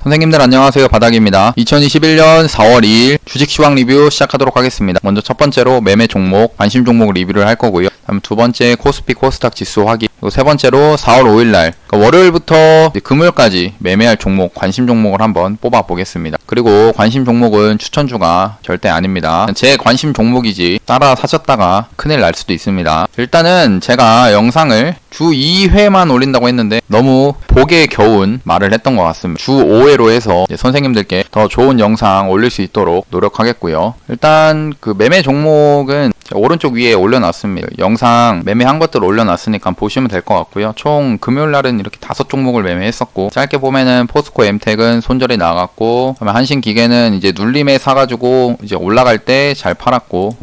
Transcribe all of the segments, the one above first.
선생님들 안녕하세요, 바닥입니다. 2021년 4월 2일 주식 시황 리뷰 시작하도록 하겠습니다. 먼저 첫 번째로 매매 종목, 관심 종목 리뷰를 할 거고요. 다음 두 번째 코스피 코스닥 지수 확인, 그리고 세 번째로 4월 5일날 그러니까 월요일부터 금요일까지 매매할 종목, 관심 종목을 한번 뽑아 보겠습니다. 그리고 관심 종목은 추천주가 절대 아닙니다. 제 관심 종목이지 따라 사셨다가 큰일 날 수도 있습니다. 일단은 제가 영상을 주 2회만 올린다고 했는데 너무 복에 겨운 말을 했던 것 같습니다. 주 5회로 해서 선생님들께 더 좋은 영상 올릴 수 있도록 노력하겠고요. 일단 그 매매 종목은 오른쪽 위에 올려놨습니다. 영상 매매한 것들 올려놨으니까 보시면 될 것 같고요. 총 금요일날은 이렇게 5종목을 매매했었고, 짧게 보면은 포스코 엠텍은 손절이 나갔고, 한신기계는 이제 눌림에 사가지고 이제 올라갈 때 잘 팔았고,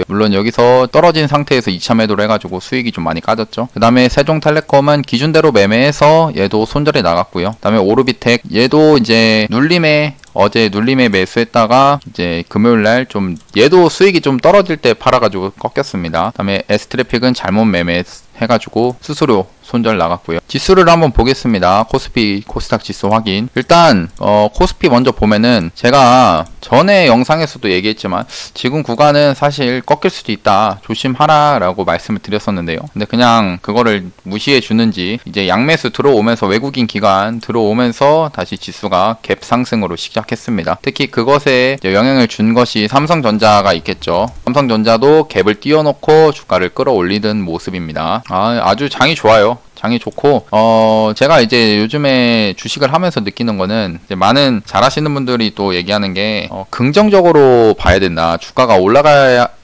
물론 여기서 떨어진 상태에서 2차 매도를 해가지고 수익이 좀 많이 까졌죠. 그 다음에 세종텔레콤은 기준대로 매매해서 얘도 손절이 나갔고요. 그 다음에 오르비텍 얘도 이제 어제 눌림에 매수했다가 이제 금요일날 좀 얘도 수익이 좀 떨어질 때 팔아가지고 꺾였습니다. 그 다음에 S트래픽은 잘못 매매해가지고 수수료 손절 나갔고요. 지수를 한번 보겠습니다. 코스피 코스닥 지수 확인. 일단 코스피 먼저 보면은 제가 전에 영상에서도 얘기했지만 지금 구간은 사실 꺾일 수도 있다, 조심하라 라고 말씀을 드렸었는데요. 근데 그냥 그거를 무시해 주는지 이제 양매수 들어오면서, 외국인 기관 들어오면서 다시 지수가 갭 상승으로 시작했습니다. 특히 그것에 영향을 준 것이 삼성전자가 있겠죠. 삼성전자도 갭을 띄워놓고 주가를 끌어올리던 모습입니다. 아주 장이 좋아요. 장이 좋고, 제가 이제 요즘에 주식을 하면서 느끼는 거는, 이제 많은 잘하시는 분들이 또 얘기하는 게, 긍정적으로 봐야 된다. 주가가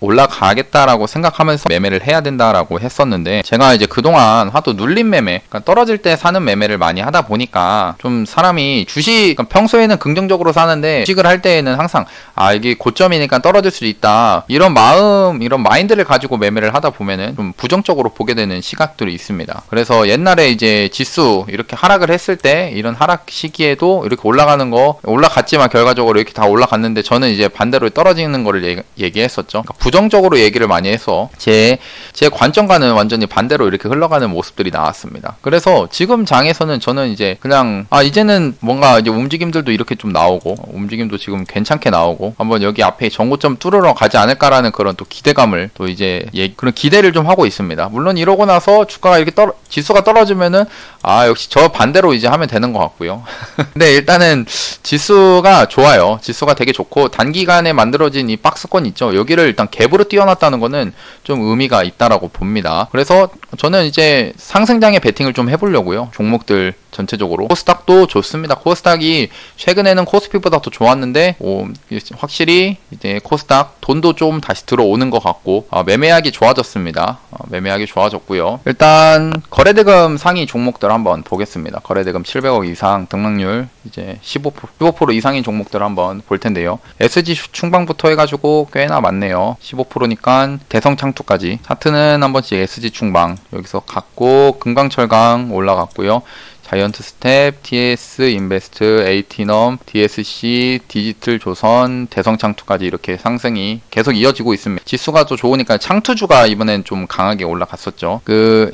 올라가겠다라고 생각하면서 매매를 해야 된다라고 했었는데, 제가 이제 그동안 하도 눌림 매매, 그러니까 떨어질 때 사는 매매를 많이 하다 보니까, 좀 사람이 그러니까 평소에는 긍정적으로 사는데, 주식을 할 때에는 항상, 이게 고점이니까 떨어질 수도 있다, 이런 마인드를 가지고 매매를 하다 보면은, 좀 부정적으로 보게 되는 시각들이 있습니다. 그래서 옛날에 이제 지수 이렇게 하락을 했을 때, 이런 하락 시기에도 이렇게 올라갔지만 결과적으로 이렇게 다 올라갔는데, 저는 이제 반대로 떨어지는 거를 얘기했었죠. 그러니까 부정적으로 얘기를 많이 해서 제 관점과는 완전히 반대로 이렇게 흘러가는 모습들이 나왔습니다. 그래서 지금 장에서는 저는 이제 그냥 이제는 뭔가 이제 움직임들도 이렇게 좀 나오고, 움직임도 지금 괜찮게 나오고, 한번 여기 앞에 전고점 뚫으러 가지 않을까라는 그런 또 기대감을 또 이제 그런 기대를 좀 하고 있습니다. 물론 이러고 나서 주가가 이렇게 지수가 떨어지면은 역시 저 반대로 이제 하면 되는 것 같고요. 근데 일단은 지수가 좋아요. 지수가 되게 좋고, 단기간에 만들어진 이 박스권 있죠. 여기를 일단 갭으로 띄워놨다는 거는 좀 의미가 있다라고 봅니다. 그래서 저는 이제 상승장에 베팅을 좀 해보려고요. 종목들 전체적으로. 코스닥도 좋습니다. 코스닥이 최근에는 코스피보다 더 좋았는데, 확실히 이제 코스닥 돈도 좀 다시 들어오는 것 같고, 매매하기 좋아졌습니다. 매매하기 좋아졌고요. 일단 거래대금 상위 종목들 한번 보겠습니다. 거래대금 700억 이상, 등락률 이제 15% 이상인 종목들 한번 볼 텐데요. SG 충방부터 해가지고 꽤나 많네요. 15%니까 대성창투까지. 차트는 한 번씩 SG 충방 여기서 갔고, 금강철강 올라갔고요. 자이언트 스텝, TS 인베스트, 에이티넘, DSC, 디지털 조선, 대성창투까지 이렇게 상승이 계속 이어지고 있습니다. 지수가 또 좋으니까 창투주가 이번엔 좀 강하게 올라갔었죠.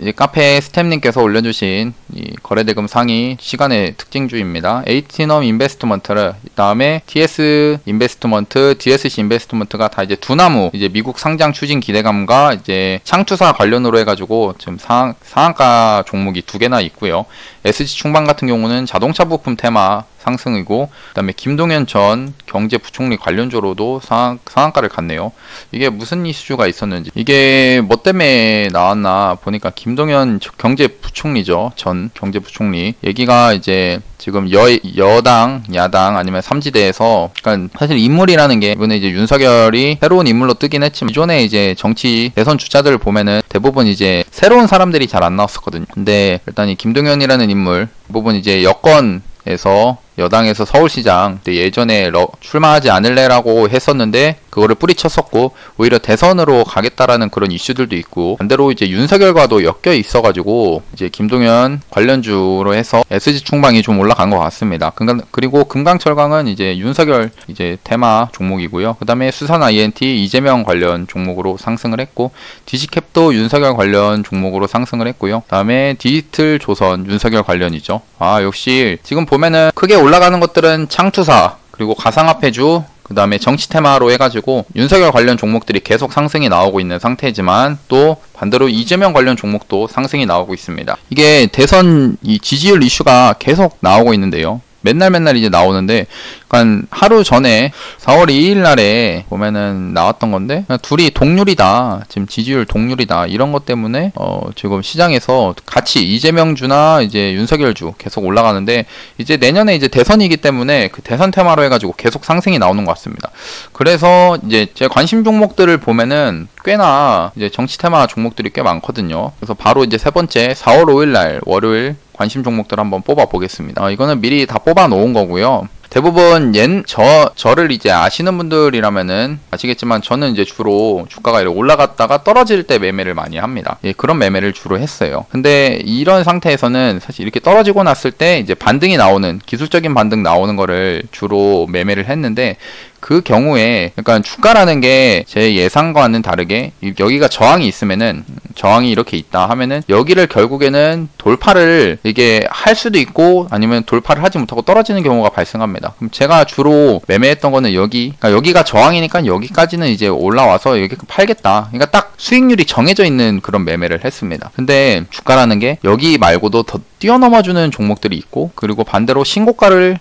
이제 카페 스텝님께서 올려주신 이 거래대금 상위 시간의 특징주입니다. 에이티넘 인베스트먼트를, 다음에 TS 인베스트먼트, DSC 인베스트먼트가 다 이제 두나무, 이제 미국 상장 추진 기대감과 이제 창투사 관련으로 해가지고 지금 상한가 종목이 2개나 있고요. SG 충방 같은 경우는 자동차 부품 테마 상승이고, 그 다음에 김동연 전 경제부총리 관련주로도 상한가를 갔네요. 이게 무슨 이슈가 있었는지, 이게 뭐 때문에 나왔나 보니까 김동연 경제부총리죠. 전 경제부총리 얘기가 이제 지금 여당, 야당 아니면 삼지대에서, 그러니까 사실 인물이라는 게 이번에 이제 윤석열이 새로운 인물로 뜨긴 했지만, 기존에 이제 정치 대선 주자들을 보면은 대부분 이제 새로운 사람들이 잘 안 나왔었거든요. 근데 일단 이 김동연이라는 인물 대부분 이제 여권에서, 여당에서 서울시장 예전에 출마하지 않을래라고 했었는데 그거를 뿌리쳤었고, 오히려 대선으로 가겠다라는 그런 이슈들도 있고, 반대로 이제 윤석열과도 엮여 있어가지고 이제 김동연 관련주로 해서 SG 충방이 좀 올라간 것 같습니다. 그리고 금강철강은 이제 윤석열 이제 테마 종목이고요. 그 다음에 수산 INT 이재명 관련 종목으로 상승을 했고, 디지캡도 윤석열 관련 종목으로 상승을 했고요. 그 다음에 디지털 조선 윤석열 관련이죠. 아, 역시 지금 보면은 크게 올라가는 것들은 창투사, 그리고 가상화폐주, 그 다음에 정치 테마로 해가지고 윤석열 관련 종목들이 계속 상승이 나오고 있는 상태지만, 또 반대로 이재명 관련 종목도 상승이 나오고 있습니다. 이게 대선 이 지지율 이슈가 계속 나오고 있는데요. 맨날 이제 나오는데, 그러니까 하루 전에 4월 2일 날에 보면은 나왔던 건데, 둘이 동률이다, 지금 지지율 동률이다, 이런 것 때문에 지금 시장에서 같이 이재명주나 이제 윤석열주 계속 올라가는데, 이제 내년에 이제 대선이기 때문에 그 대선 테마로 해가지고 계속 상승이 나오는 것 같습니다. 그래서 이제 제 관심 종목들을 보면은 꽤나 이제 정치 테마 종목들이 꽤 많거든요. 그래서 바로 이제 세 번째 4월 5일 날 월요일 관심 종목들 한번 뽑아 보겠습니다. 이거는 미리 다 뽑아 놓은 거고요. 대부분 저를 이제 아시는 분들이라면은 아시겠지만, 저는 이제 주로 주가가 이렇게 올라갔다가 떨어질 때 매매를 많이 합니다. 예, 그런 매매를 주로 했어요. 근데 이런 상태에서는 사실 이렇게 떨어지고 났을 때 이제 반등이 나오는, 기술적인 반등 나오는 거를 주로 매매를 했는데, 그 경우에 약간 주가라는 게 제 예상과는 다르게 여기가 저항이 있으면은, 저항이 이렇게 있다 하면은 여기를 결국에는 돌파를 이게 할 수도 있고, 아니면 돌파를 하지 못하고 떨어지는 경우가 발생합니다. 그럼 제가 주로 매매했던 거는 그러니까 여기가 저항이니까 여기까지는 이제 올라와서 여기 팔겠다, 그러니까 딱 수익률이 정해져 있는 그런 매매를 했습니다. 근데 주가라는 게 여기 말고도 더 뛰어넘어주는 종목들이 있고, 그리고 반대로 신고가를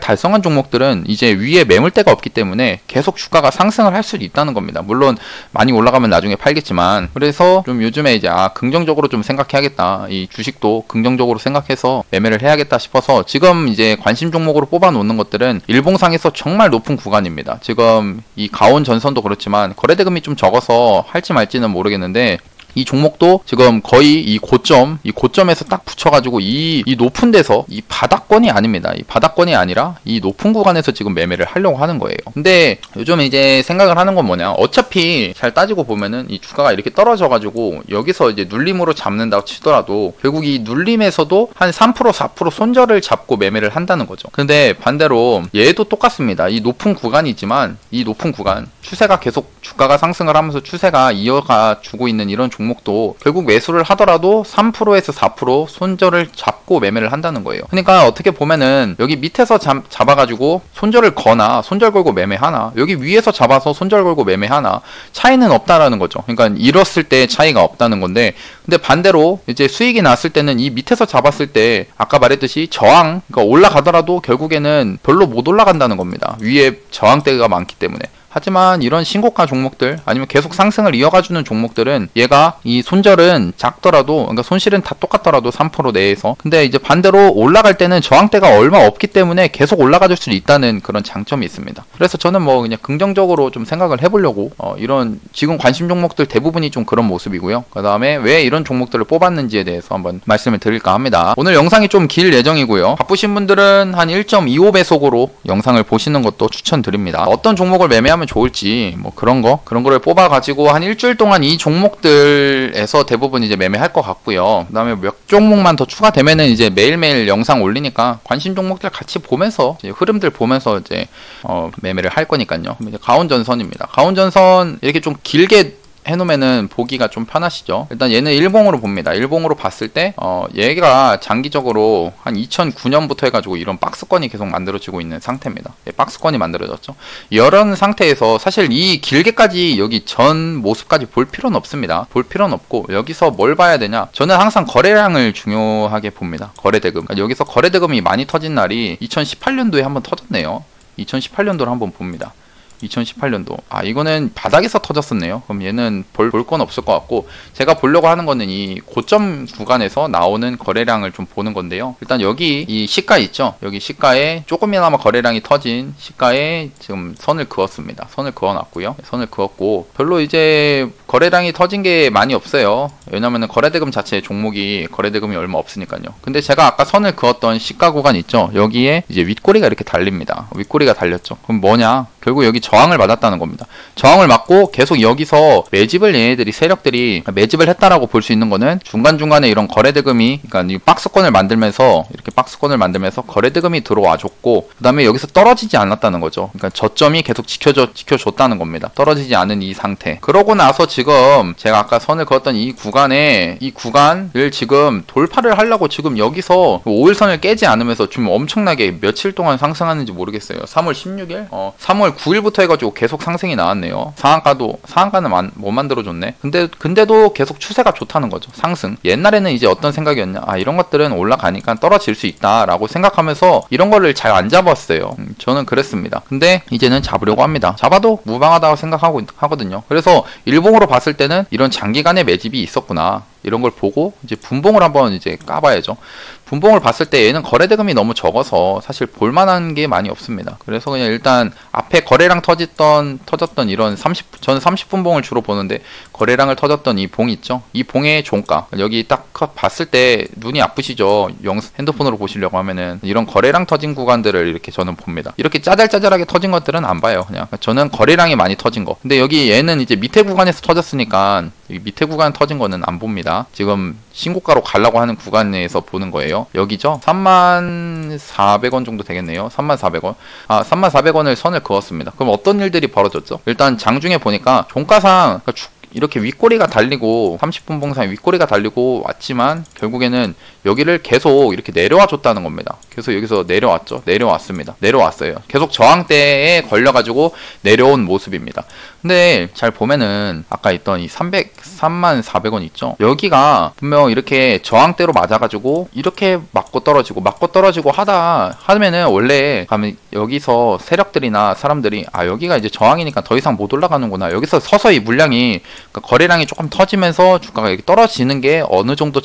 달성한 종목들은 이제 위에 매물대가 없기 때문에 계속 주가가 상승을 할 수도 있다는 겁니다. 물론 많이 올라가면 나중에 팔겠지만, 그래서 좀 요즘에 이제 긍정적으로 좀 생각해야겠다, 이 주식도 긍정적으로 생각해서 매매를 해야겠다 싶어서 지금 이제 관심 종목으로 뽑아 놓는 것들은 일봉상에서 정말 높은 구간입니다. 지금 이 가온 전선도 그렇지만 거래대금이 좀 적어서 할지 말지는 모르겠는데, 이 종목도 지금 거의 이 고점에서 딱 붙여가지고 이 높은 데서, 이 바닥권이 아닙니다. 이 바닥권이 아니라 이 높은 구간에서 지금 매매를 하려고 하는 거예요. 근데 요즘 이제 생각을 하는 건 뭐냐, 어차피 잘 따지고 보면은 이 주가가 이렇게 떨어져가지고 여기서 이제 눌림으로 잡는다고 치더라도 결국 이 눌림에서도 한 3% 4% 손절을 잡고 매매를 한다는 거죠. 근데 반대로 얘도 똑같습니다. 이 높은 구간이지만, 이 높은 구간 추세가 계속 주가가 상승을 하면서 추세가 이어가 주고 있는 이런 종목도 결국 매수를 하더라도 3%에서 4% 손절을 잡고 매매를 한다는 거예요. 그러니까 어떻게 보면은 여기 밑에서 잡아가지고 손절을 거나 손절 걸고 매매하나, 여기 위에서 잡아서 손절 걸고 매매하나 차이는 없다라는 거죠. 그러니까 잃었을 때 차이가 없다는 건데, 근데 반대로 이제 수익이 났을 때는 이 밑에서 잡았을 때 아까 말했듯이 저항, 그러니까 올라가더라도 결국에는 별로 못 올라간다는 겁니다. 위에 저항대가 많기 때문에. 하지만 이런 신고가 종목들, 아니면 계속 상승을 이어가주는 종목들은 얘가 이 손절은 작더라도, 그러니까 손실은 다 똑같더라도 3% 내에서, 근데 이제 반대로 올라갈 때는 저항대가 얼마 없기 때문에 계속 올라가줄 수 있다는 그런 장점이 있습니다. 그래서 저는 뭐 그냥 긍정적으로 좀 생각을 해보려고 이런 지금 관심 종목들 대부분이 좀 그런 모습이고요. 그 다음에 왜 이런 종목들을 뽑았는지에 대해서 한번 말씀을 드릴까 합니다. 오늘 영상이 좀 길 예정이고요. 바쁘신 분들은 한 1.25배속으로 영상을 보시는 것도 추천드립니다. 어떤 종목을 매매하면 좋을지 뭐 그런 거를 뽑아가지고 한 일주일 동안 이 종목들에서 대부분 이제 매매할 것 같고요. 그 다음에 몇 종목만 더 추가되면은 이제 매일매일 영상 올리니까 관심 종목들 같이 보면서, 이제 흐름들 보면서 이제 매매를 할 거니까요. 이제 가온전선입니다. 가온전선 이렇게 좀 길게 해놓으면은 보기가 좀 편하시죠. 일단 얘는 일봉으로 봅니다. 일봉으로 봤을 때 얘가 장기적으로 한 2009년부터 해가지고 이런 박스권이 계속 만들어지고 있는 상태입니다. 예, 박스권이 만들어졌죠. 이런 상태에서 사실 이 길게까지 여기 전 모습까지 볼 필요는 없습니다. 볼 필요는 없고, 여기서 뭘 봐야 되냐, 저는 항상 거래량을 중요하게 봅니다. 거래대금. 그러니까 여기서 거래대금이 많이 터진 날이 2018년도에 한번 터졌네요. 2018년도를 한번 봅니다. 2018년도. 이거는 바닥에서 터졌었네요. 그럼 얘는 볼 건 없을 것 같고, 제가 보려고 하는 거는 이 고점 구간에서 나오는 거래량을 좀 보는 건데요. 일단 여기 이 시가 있죠. 여기 시가에 조금이나마 거래량이 터진 시가에 지금 선을 그었습니다. 선을 그어놨고요. 선을 그었고, 별로 이제 거래량이 터진 게 많이 없어요. 왜냐면은 거래대금 자체 종목이 거래대금이 얼마 없으니까요. 근데 제가 아까 선을 그었던 시가 구간 있죠. 여기에 이제 윗꼬리가 이렇게 달립니다. 윗꼬리가 달렸죠. 그럼 뭐냐? 결국 여기 저항을 받았다는 겁니다. 저항을 맞고 계속 여기서 매집을 얘네들이 세력들이 매집을 했다라고 볼 수 있는 거는 중간중간에 이런 거래대금이, 그러니까 이 박스권을 만들면서 이렇게 박스권을 만들면서 거래대금이 들어와 줬고, 그 다음에 여기서 떨어지지 않았다는 거죠. 그러니까 저점이 계속 지켜줬다는 겁니다. 떨어지지 않은 이 상태. 그러고 나서 지금 제가 아까 선을 그었던 이 구간을 지금 돌파를 하려고 지금 여기서 5일선을 깨지 않으면서 지금 엄청나게 며칠 동안 상승하는지 모르겠어요. 3월 16일? 3월 9일부터 해가지고 계속 상승이 나왔네요. 상한가는 못 만들어줬네. 근데도 계속 추세가 좋다는 거죠. 상승. 옛날에는 이제 어떤 생각이었냐. 이런 것들은 올라가니까 떨어질 수 있다라고 생각하면서 이런 거를 잘 안 잡았어요. 저는 그랬습니다. 근데 이제는 잡으려고 합니다. 잡아도 무방하다고 생각하거든요. 그래서 일봉으로 봤을 때는 이런 장기간의 매집이 있었구나. 이런 걸 보고 이제 분봉을 한번 이제 까봐야죠. 분봉을 봤을 때 얘는 거래대금이 너무 적어서 사실 볼만한 게 많이 없습니다. 그래서 그냥 일단 앞에 거래량 터졌던 이런 저는 30분봉을 주로 보는데, 거래량을 터졌던 이 봉 있죠? 이 봉의 종가, 여기 딱 봤을 때 눈이 아프시죠? 핸드폰으로 보시려고 하면은 이런 거래량 터진 구간들을 이렇게 저는 봅니다. 이렇게 짜잘짜잘하게 터진 것들은 안 봐요. 그냥 저는 거래량이 많이 터진 거. 근데 여기 얘는 이제 밑에 구간에서 터졌으니까 여기 밑에 구간 터진 거는 안 봅니다. 지금 신고가로 가려고 하는 구간에서 보는 거예요. 여기죠? 34,000원 정도 되겠네요. 34,000원. 34,000원을 선을 그었습니다. 그럼 어떤 일들이 벌어졌죠? 일단 장중에 보니까 종가상 이렇게 윗꼬리가 달리고 30분 봉상 윗꼬리가 달리고 왔지만 결국에는 여기를 계속 이렇게 내려와 줬다는 겁니다. 그래서 여기서 내려왔죠. 내려왔어요. 계속 저항대에 걸려가지고 내려온 모습입니다. 근데 잘 보면은 아까 있던 이 34,000원 있죠. 여기가 분명 이렇게 저항대로 맞아가지고 이렇게 맞고 떨어지고 하면은 원래 가면 여기서 세력들이나 사람들이 여기가 이제 저항이니까 더 이상 못 올라가는구나. 여기서 서서히 물량이, 그러니까 거래량이 조금 터지면서 주가가 이렇게 떨어지는 게 어느 정도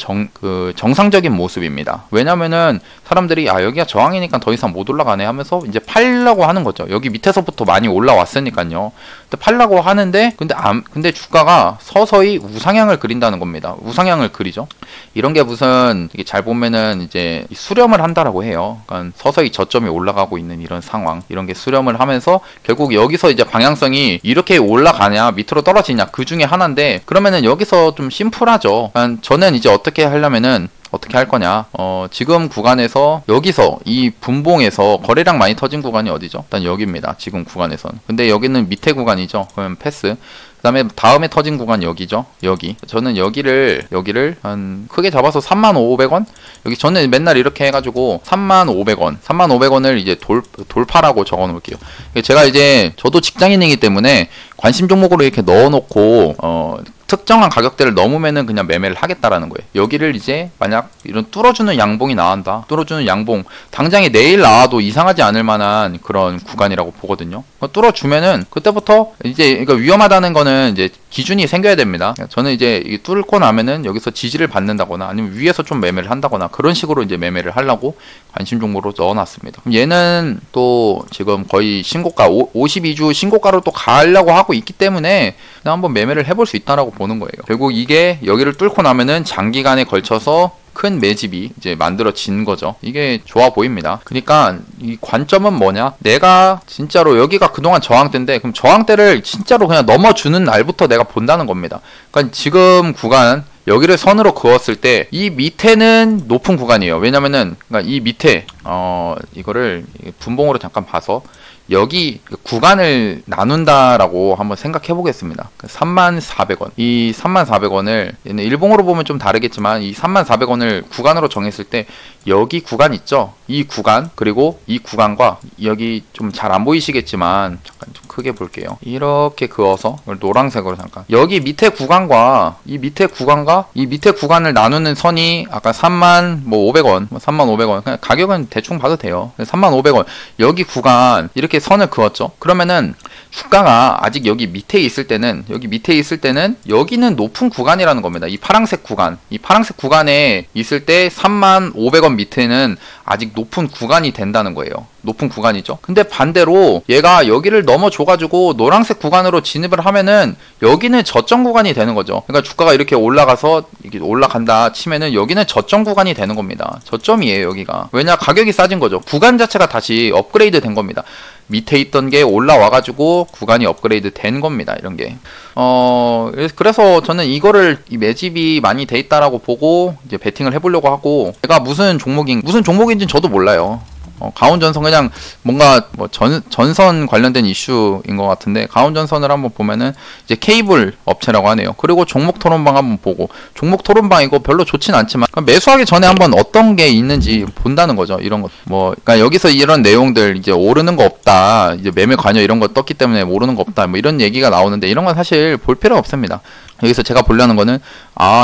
정상적인 모습입니다. 왜냐면은 사람들이 여기가 저항이니까 더 이상 못 올라가네 하면서 이제 팔려고 하는 거죠. 여기 밑에서부터 많이 올라왔으니까요. 근데 팔려고 하는데 근데 주가가 서서히 우상향을 그린다는 겁니다. 우상향을 그리죠. 이런 게 무슨 이게 잘 보면은 이제 수렴을 한다라고 해요. 그러니까 서서히 저점이 올라가고 있는 이런 상황, 이런 게 수렴을 하면서 결국 여기서 이제 방향성이 이렇게 올라가냐 밑으로 떨어지냐 그 중에 하나인데, 그러면은 여기서 좀 심플하죠. 그러니까 저는 이제 어떻게 할 거냐. 지금 구간에서 여기서 이 분봉에서 거래량 많이 터진 구간이 어디죠? 일단 여기입니다. 지금 구간에선. 근데 여기는 밑에 구간이죠. 그러면 패스. 그 다음에 다음에 터진 구간 여기죠. 여기. 저는 여기를 한 크게 잡아서 35,500원? 여기 저는 맨날 이렇게 해가지고 35,500원을 이제 돌파라고 적어 놓을게요. 제가 이제 저도 직장인이기 때문에 관심 종목으로 이렇게 넣어놓고 특정한 가격대를 넘으면은 그냥 매매를 하겠다라는 거예요. 여기를 이제 만약 이런 뚫어주는 양봉이 나온다. 뚫어주는 양봉 당장에 내일 나와도 이상하지 않을 만한 그런 구간이라고 보거든요. 뚫어주면은 그때부터 이제 그러니까 위험하다는 거는 이제 기준이 생겨야 됩니다. 저는 이제 뚫고 나면은 여기서 지지를 받는다거나 아니면 위에서 좀 매매를 한다거나 그런 식으로 이제 매매를 하려고 관심 종목으로 넣어놨습니다. 얘는 또 지금 거의 신고가 52주 신고가로 또 가려고 하고 있기 때문에 그냥 한번 매매를 해볼 수 있다라고 보는 거예요. 결국 이게 여기를 뚫고 나면은 장기간에 걸쳐서 큰 매집이 이제 만들어진 거죠. 이게 좋아 보입니다. 그러니까 이 관점은 뭐냐? 내가 진짜로 여기가 그동안 저항대인데 그럼 저항대를 진짜로 그냥 넘어주는 날부터 내가 본다는 겁니다. 그러니까 지금 구간 여기를 선으로 그었을 때 이 밑에는 높은 구간이에요. 왜냐면은 그러니까 이 밑에 이거를 분봉으로 잠깐 봐서 여기 구간을 나눈다라고 한번 생각해 보겠습니다. 34,000원. 이 34,000원을 얘는 일봉으로 보면 좀 다르겠지만 이 34,000원을 구간으로 정했을 때 여기 구간 있죠? 이 구간 그리고 이 구간과 여기 좀 잘 안 보이시겠지만 잠깐 좀 크게 볼게요. 이렇게 그어서 이걸 노란색으로 잠깐 여기 밑에 구간과 이 밑에 구간을 나누는 선이 아까 35,500원 35,500원 그냥 가격은 대충 봐도 돼요. 35,500원 여기 구간 이렇게 선을 그었죠. 그러면은 주가가 아직 여기 밑에 있을 때는 여기는 높은 구간이라는 겁니다. 이 파란색 구간에 있을 때 35,500원 밑에는 아직 높은 구간이 된다는 거예요. 높은 구간이죠. 근데 반대로 얘가 여기를 넘어줘가지고 노란색 구간으로 진입을 하면은 여기는 저점 구간이 되는 거죠. 그러니까 주가가 이렇게 올라가서 이렇게 올라간다 치면은 여기는 저점 구간이 되는 겁니다. 저점이에요, 여기가. 왜냐? 가격이 싸진 거죠. 구간 자체가 다시 업그레이드 된 겁니다. 밑에 있던 게 올라와가지고 구간이 업그레이드 된 겁니다. 이런 게. 그래서 저는 이거를 이 매집이 많이 돼 있다라고 보고 이제 베팅을 해보려고 하고, 제가 무슨 종목인지는 저도 몰라요. 가온전선 그냥 뭔가 뭐 전선 관련된 이슈인 것 같은데, 가온전선을 한번 보면은 이제 케이블 업체라고 하네요. 그리고 종목 토론방 한번 보고, 종목 토론방 이거 별로 좋진 않지만 매수하기 전에 한번 어떤 게 있는지 본다는 거죠. 이런 것 그러니까 여기서 이런 내용들, 이제 오르는 거 없다, 이제 매매 관여 이런 거 떴기 때문에 오르는 거 없다, 뭐 이런 얘기가 나오는데, 이런 건 사실 볼 필요 없습니다. 여기서 제가 보려는 거는,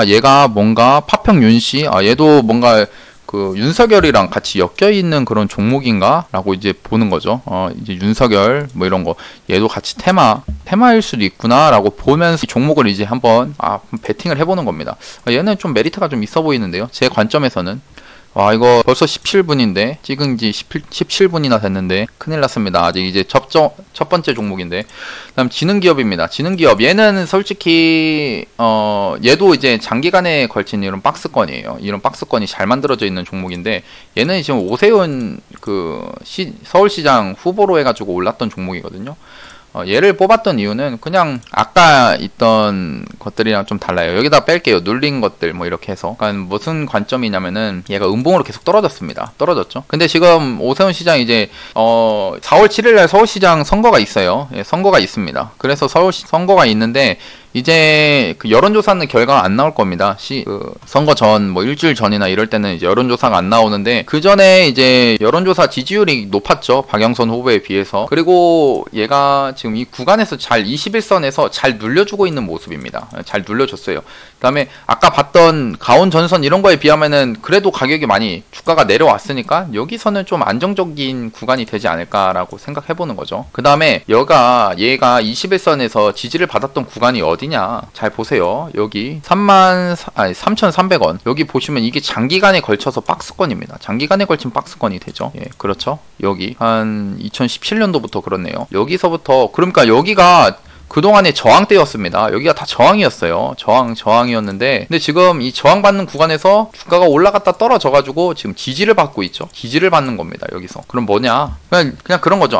얘가 뭔가 파평 윤씨, 얘도 뭔가 그 윤석열이랑 같이 엮여 있는 그런 종목인가? 라고 이제 보는 거죠. 이제 윤석열 뭐 이런 거, 얘도 같이 테마일 수도 있구나 라고 보면서 이 종목을 이제 한번 베팅을 해보는 겁니다. 얘는 좀 메리트가 좀 있어 보이는데요, 제 관점에서는. 이거 벌써 17분인데, 찍은 지 17분이나 됐는데 큰일 났습니다. 아직 이제 첫 번째 종목인데. 그다음 지능기업입니다. 지능기업, 얘는 솔직히 얘도 이제 장기간에 걸친 이런 박스권이에요. 이런 박스권이 잘 만들어져 있는 종목인데, 얘는 지금 오세훈 그 서울시장 후보로 해가지고 올랐던 종목이거든요. 얘를 뽑았던 이유는 그냥 아까 있던 것들이랑 좀 달라요. 여기다 뺄게요. 눌린 것들 뭐 이렇게 해서. 그러니까 무슨 관점이냐면은, 얘가 음봉으로 계속 떨어졌죠. 근데 지금 오세훈 시장 이제 4월 7일날 서울시장 선거가 있어요. 선거가 있습니다. 그래서 선거가 있는데, 이제 그 여론조사는 결과가 안 나올 겁니다. 선거 전 뭐 일주일 전이나 이럴 때는 이제 여론조사가 안 나오는데, 그 전에 이제 여론조사 지지율이 높았죠, 박영선 후보에 비해서. 그리고 얘가 지금 이 구간에서 잘 21선에서 잘 눌려주고 있는 모습입니다. 잘 눌려줬어요. 그 다음에 아까 봤던 가온전선 이런 거에 비하면은 그래도 가격이 많이 주가가 내려왔으니까 여기서는 좀 안정적인 구간이 되지 않을까라고 생각해보는 거죠. 그 다음에 얘가 21선에서 지지를 받았던 구간이 어디냐, 잘 보세요. 여기 3,300원. 여기 보시면 이게 장기간에 걸쳐서 박스권입니다. 장기간에 걸친 박스권이 되죠. 예, 그렇죠. 여기 한 2017년도부터 그렇네요. 여기서부터, 그러니까 여기가 그동안의 저항대였습니다. 여기가 다 저항이었어요. 저항이었는데, 근데 지금 이 저항받는 구간에서 주가가 올라갔다 떨어져가지고 지금 지지를 받고 있죠. 지지를 받는 겁니다, 여기서. 그럼 뭐냐? 그냥 그런 거죠.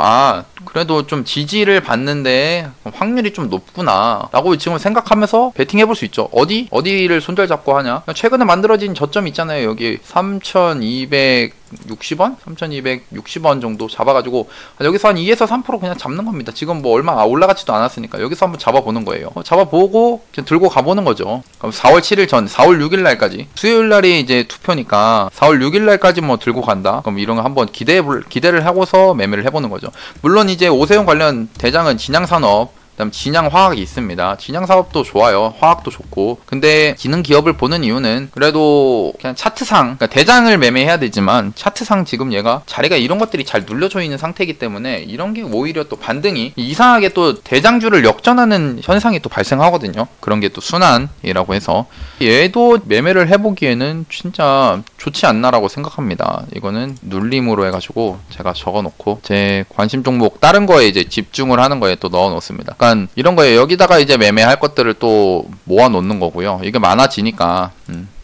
그래도 좀 지지를 받는데 확률이 좀 높구나 라고 지금 생각하면서 베팅 해볼 수 있죠. 어디를 손절잡고 하냐? 최근에 만들어진 저점 있잖아요. 여기 3,260원? 3,260원 정도 잡아가지고 여기서 한 2에서 3% 그냥 잡는 겁니다. 지금 뭐 얼마 올라가지도 않았으니까 여기서 한번 잡아보는 거예요. 잡아보고 그냥 들고 가보는 거죠. 그럼 4월 7일 전, 4월 6일 날까지, 수요일 날이 이제 투표니까 4월 6일 날까지 뭐 들고 간다. 그럼 이런 거 한번 기대를 하고서 매매를 해보는 거죠. 물론 이제 오세훈 관련 대장은 진양산업, 그다음 진양화학이 있습니다. 진양사업도 좋아요. 화학도 좋고. 근데 지능기업을 보는 이유는 그래도 그냥 차트상, 그러니까 대장을 매매해야 되지만 차트상 지금 얘가 자리가 이런 것들이 잘 눌려져 있는 상태이기 때문에 이런 게 오히려 또 반등이 이상하게 또 대장주를 역전하는 현상이 또 발생하거든요. 그런 게 또 순환이라고 해서 얘도 매매를 해보기에는 진짜 좋지 않나라고 생각합니다. 이거는 눌림으로 해가지고 제가 적어놓고 제 관심 종목 다른 거에 이제 집중을 하는 거에 또 넣어놓습니다. 그러니까 이런 거에 여기다가 이제 매매할 것들을 또 모아놓는 거고요. 이게 많아지니까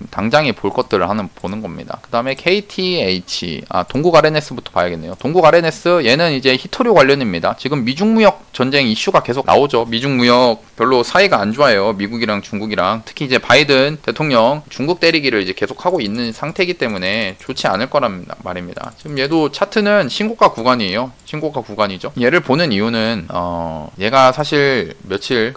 당장에 볼 것들을 보는 겁니다. 그 다음에 KTH, 동국 RNS부터 봐야겠네요. 동국 RNS, 얘는 이제 히토류 관련입니다. 지금 미중무역 전쟁 이슈가 계속 나오죠. 미중무역 별로 사이가 안 좋아요. 미국이랑 중국이랑. 특히 이제 바이든 대통령 중국 때리기를 이제 계속 하고 있는 상태이기 때문에 좋지 않을 거란 말입니다. 지금 얘도 차트는 신고가 구간이에요. 신고가 구간이죠. 얘를 보는 이유는 얘가 사실 며칠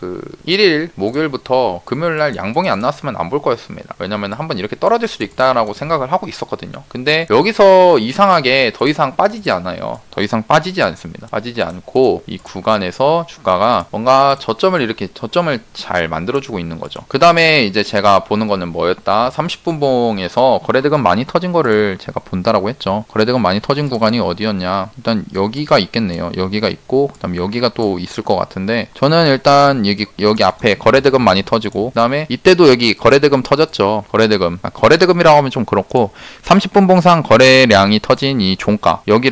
1일 목요일부터 금요일날 양봉이 안 나왔으면 안 볼 거였습니다. 왜냐면 한번 이렇게 떨어질 수도 있다라고 생각을 하고 있었거든요. 근데 여기서 이상하게 더 이상 빠지지 않아요. 더 이상 빠지지 않습니다. 빠지지 않고 이 구간에서 주가가 뭔가 저점을 잘 만들어주고 있는 거죠. 그 다음에 이제 제가 보는 거는 뭐였다? 30분봉에서 거래대금 많이 터진 거를 제가 본다라고 했죠. 거래대금 많이 터진 구간이 어디였냐? 일단 여기가 있겠네요. 여기가 있고, 그 다음에 여기가 또 있을 것 같은데, 저는 일단 여기 앞에 거래대금 많이 터지고, 그 다음에 이때도 여기 거래대금 터졌죠. 거래대금이라고 하면 좀 그렇고, 30분봉상 거래량이 터진 이 종가, 여기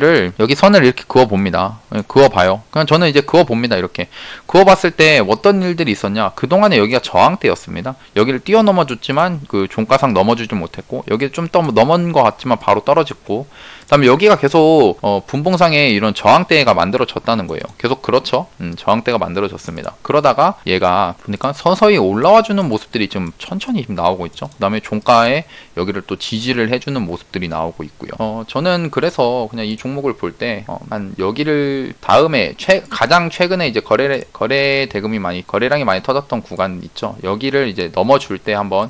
선을 이렇게 그어봅니다. 그어봐요. 그냥 저는 이제 그어봅니다. 이렇게 그어봤을 때 어떤 일들이 있었냐? 그동안에 여기가 저항대였습니다. 여기를 뛰어넘어줬지만 그 종가상 넘어주지 못했고, 여기 좀 더 넘은 것 같지만 바로 떨어졌고, 그다음에 여기가 계속 분봉상에 이런 저항대가 만들어졌다는 거예요. 계속 그렇죠. 저항대가 만들어졌습니다. 그러다가 얘가 보니까 서서히 올라와주는 모습들이 좀 천천히 지금 나오고 있죠. 그다음에 종가에 여기를 또 지지를 해주는 모습들이 나오고 있고요. 저는 그래서 그냥 이 종목을 볼 때 한 여기를 다음에 가장 최근에 이제 거래 대금이 거래량이 많이 터졌던 구간 있죠. 여기를 이제 넘어줄 때 한번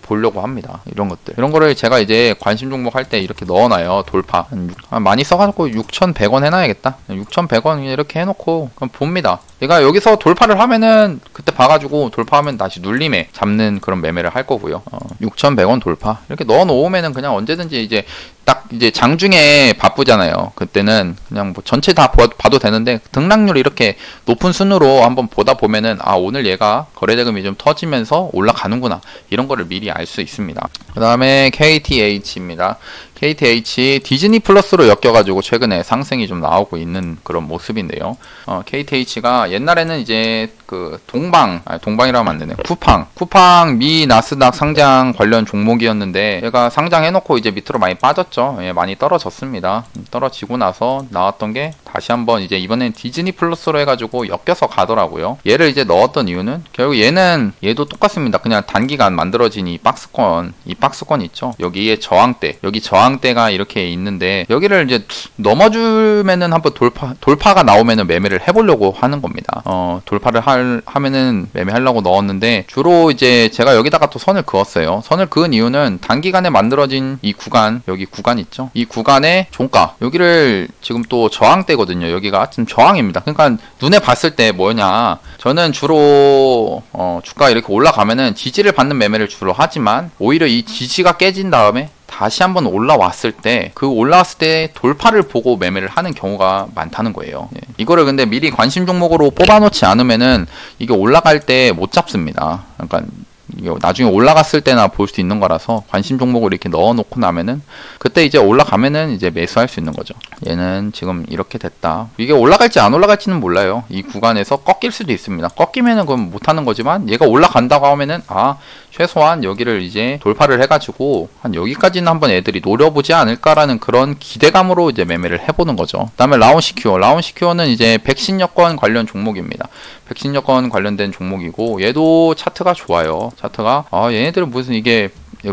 보려고 합니다. 이런 거를 제가 이제 관심 종목 할 때 이렇게 넣어놔요. 돌파 많이 써가지고 6,100원 해놔야겠다. 6,100원 이렇게 해놓고 그럼 봅니다. 얘가 여기서 돌파를 하면은 그때 봐가지고 돌파하면 다시 눌림에 잡는 그런 매매를 할 거고요. 6,100원 돌파 이렇게 넣어놓으면은 그냥 언제든지 이제 딱 이제 장중에 바쁘잖아요. 그때는 그냥 뭐 전체 다 봐도 되는데 등락률 이렇게 높은 순으로 한번 보다 보면은 오늘 얘가 거래대금이 좀 터지면서 올라가는구나 이런 거를 미리 알 수 있습니다. 그 다음에 KTH입니다. KTH 디즈니 플러스로 엮여가지고 최근에 상승이 좀 나오고 있는 그런 모습인데요. KTH가 옛날에는 이제 동방이라면 안 되네. 쿠팡 미 나스닥 상장 관련 종목이었는데 얘가 상장해놓고 이제 밑으로 많이 빠졌죠. 예, 많이 떨어졌습니다. 떨어지고 나서 나왔던 게 다시 한번 이제 이번엔 디즈니 플러스로 해가지고 엮여서 가더라고요. 얘를 이제 넣었던 이유는 결국 얘도 똑같습니다. 그냥 단기간 만들어진 이 박스권 있죠. 여기에 저항대, 여기 저항대가 이렇게 있는데 여기를 이제 넘어주면은 한번 돌파가 나오면은 매매를 해보려고 하는 겁니다. 돌파를 하면은 매매하려고 넣었는데 주로 이제 제가 여기다가 또 선을 그었어요. 선을 그은 이유는 단기간에 만들어진 이 구간, 여기 구간 있죠. 이 구간의 종가, 여기를 지금 또 저항대거든요. 여기가 지금 저항입니다. 그러니까 눈에 봤을 때 뭐냐, 저는 주로 주가 이렇게 올라가면은 지지를 받는 매매를 주로 하지만 오히려 이 지지가 깨진 다음에 다시 한번 올라왔을 때 올라왔을 때 돌파를 보고 매매를 하는 경우가 많다는 거예요. 예. 이거를 근데 미리 관심 종목으로 뽑아놓지 않으면은 이게 올라갈 때 못 잡습니다. 그러니까 이게 나중에 올라갔을 때나 볼 수 있는 거라서 관심 종목을 이렇게 넣어놓고 나면은 그때 이제 올라가면은 이제 매수할 수 있는 거죠. 얘는 지금 이렇게 됐다. 이게 올라갈지 안 올라갈지는 몰라요. 이 구간에서 꺾일 수도 있습니다. 꺾이면은 그건 못하는 거지만 얘가 올라간다고 하면은 최소한 여기를 이제 돌파를 해가지고 한 여기까지는 한번 애들이 노려보지 않을까라는 그런 기대감으로 이제 매매를 해보는 거죠. 그 다음에 라운시큐어는 이제 백신 여권 관련 종목입니다. 백신 여권 관련된 종목이고 얘도 차트가 좋아요. 차트가 얘네들은 무슨 이게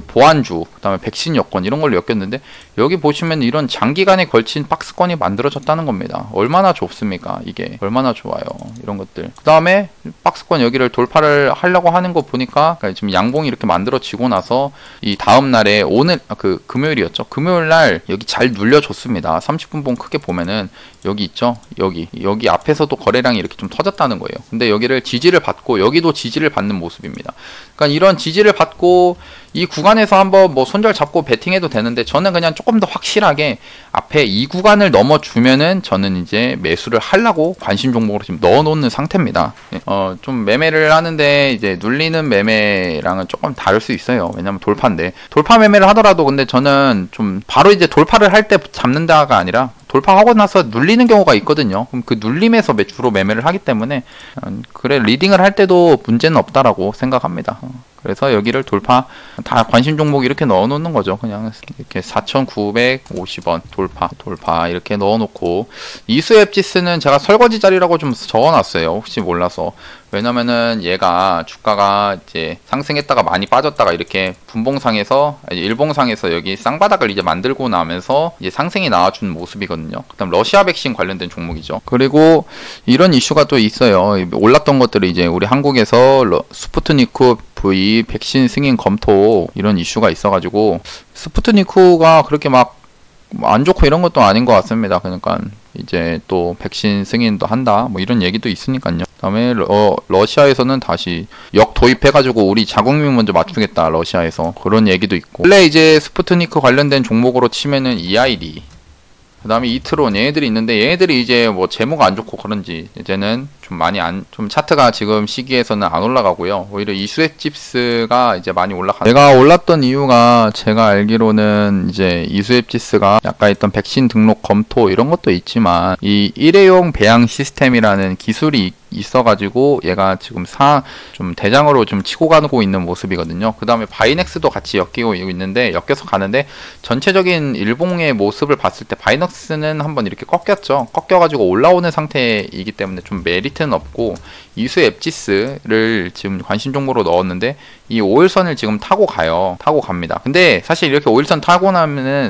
보안주, 그 다음에 백신 여권 이런 걸로 엮였는데 여기 보시면 이런 장기간에 걸친 박스권이 만들어졌다는 겁니다. 얼마나 좋습니까? 이게 얼마나 좋아요. 이런 것들. 그 다음에 박스권 여기를 돌파를 하려고 하는 거 보니까 지금 양봉이 이렇게 만들어지고 나서 이 다음 날에 오늘 금요일이었죠. 금요일 날 여기 잘 눌려줬습니다. 30분봉 크게 보면은 여기 있죠. 여기 앞에서도 거래량이 이렇게 좀 터졌다는 거예요. 근데 여기를 지지를 받고 여기도 지지를 받는 모습입니다. 그러니까 이런 지지를 받고 이 구간에서 한번 뭐 손절 잡고 베팅해도 되는데 저는 그냥 조금 더 확실하게 앞에 이 구간을 넘어주면은 저는 이제 매수를 하려고 관심 종목으로 지금 넣어놓는 상태입니다. 좀 매매를 하는데 이제 눌리는 매매랑은 조금 다를 수 있어요. 왜냐면 돌파인데 돌파 매매를 하더라도 근데 저는 좀 바로 이제 돌파를 할 때 잡는다가 아니라 돌파하고 나서 눌리는 경우가 있거든요. 그럼 그 눌림에서 주로 매매를 하기 때문에 리딩을 할 때도 문제는 없다라고 생각합니다. 그래서 여기를 다 관심 종목 이렇게 넣어놓는 거죠. 그냥 이렇게 4,950원 돌파 이렇게 넣어놓고 이수앱지스는 제가 설거지 자리라고 좀 적어놨어요. 혹시 몰라서. 왜냐면은 얘가 주가가 이제 상승했다가 많이 빠졌다가 이렇게 분봉상에서 일봉상에서 여기 쌍바닥을 이제 만들고 나면서 이제 상승이 나와준 모습이거든요. 그다음 러시아 백신 관련된 종목이죠. 그리고 이런 이슈가 또 있어요. 올랐던 것들이 이제 우리 한국에서 스푸트니크 V 백신 승인 검토 이런 이슈가 있어가지고 스푸트니크가 그렇게 막 안 좋고 이런 것도 아닌 것 같습니다. 그러니까 이제 또 백신 승인도 한다 뭐 이런 얘기도 있으니까요. 그다음에 러시아에서는 다시 역도입해가지고 우리 자국민 먼저 맞추겠다 러시아에서 그런 얘기도 있고. 원래 이제 스푸트니크 관련된 종목으로 치면은 EID 그 다음에 이트론 얘네들이 있는데 얘네들이 이제 뭐 재무가 안 좋고 그런지 이제는 좀 좀 많이 좀 차트가 지금 시기에서는 안 올라가고요. 오히려 이수앱지수가 이제 많이 내가 올랐던 이유가 제가 알기로는 이제 이수앱지수가 약간 있던 백신 등록 검토 이런 것도 있지만 이 일회용 배양 시스템이라는 기술이 있어가지고 얘가 지금 좀 대장으로 좀 치고 가고 있는 모습이거든요. 그 다음에 바이넥스도 같이 엮여서 가는데 전체적인 일봉의 모습을 봤을 때 바이넥스는 한번 이렇게 꺾여가지고 올라오는 상태이기 때문에 좀 메리트는 없고 이수 앱지스를 지금 관심 종목으로 넣었는데 이 5일선을 지금 타고 갑니다. 근데 사실 이렇게 5일선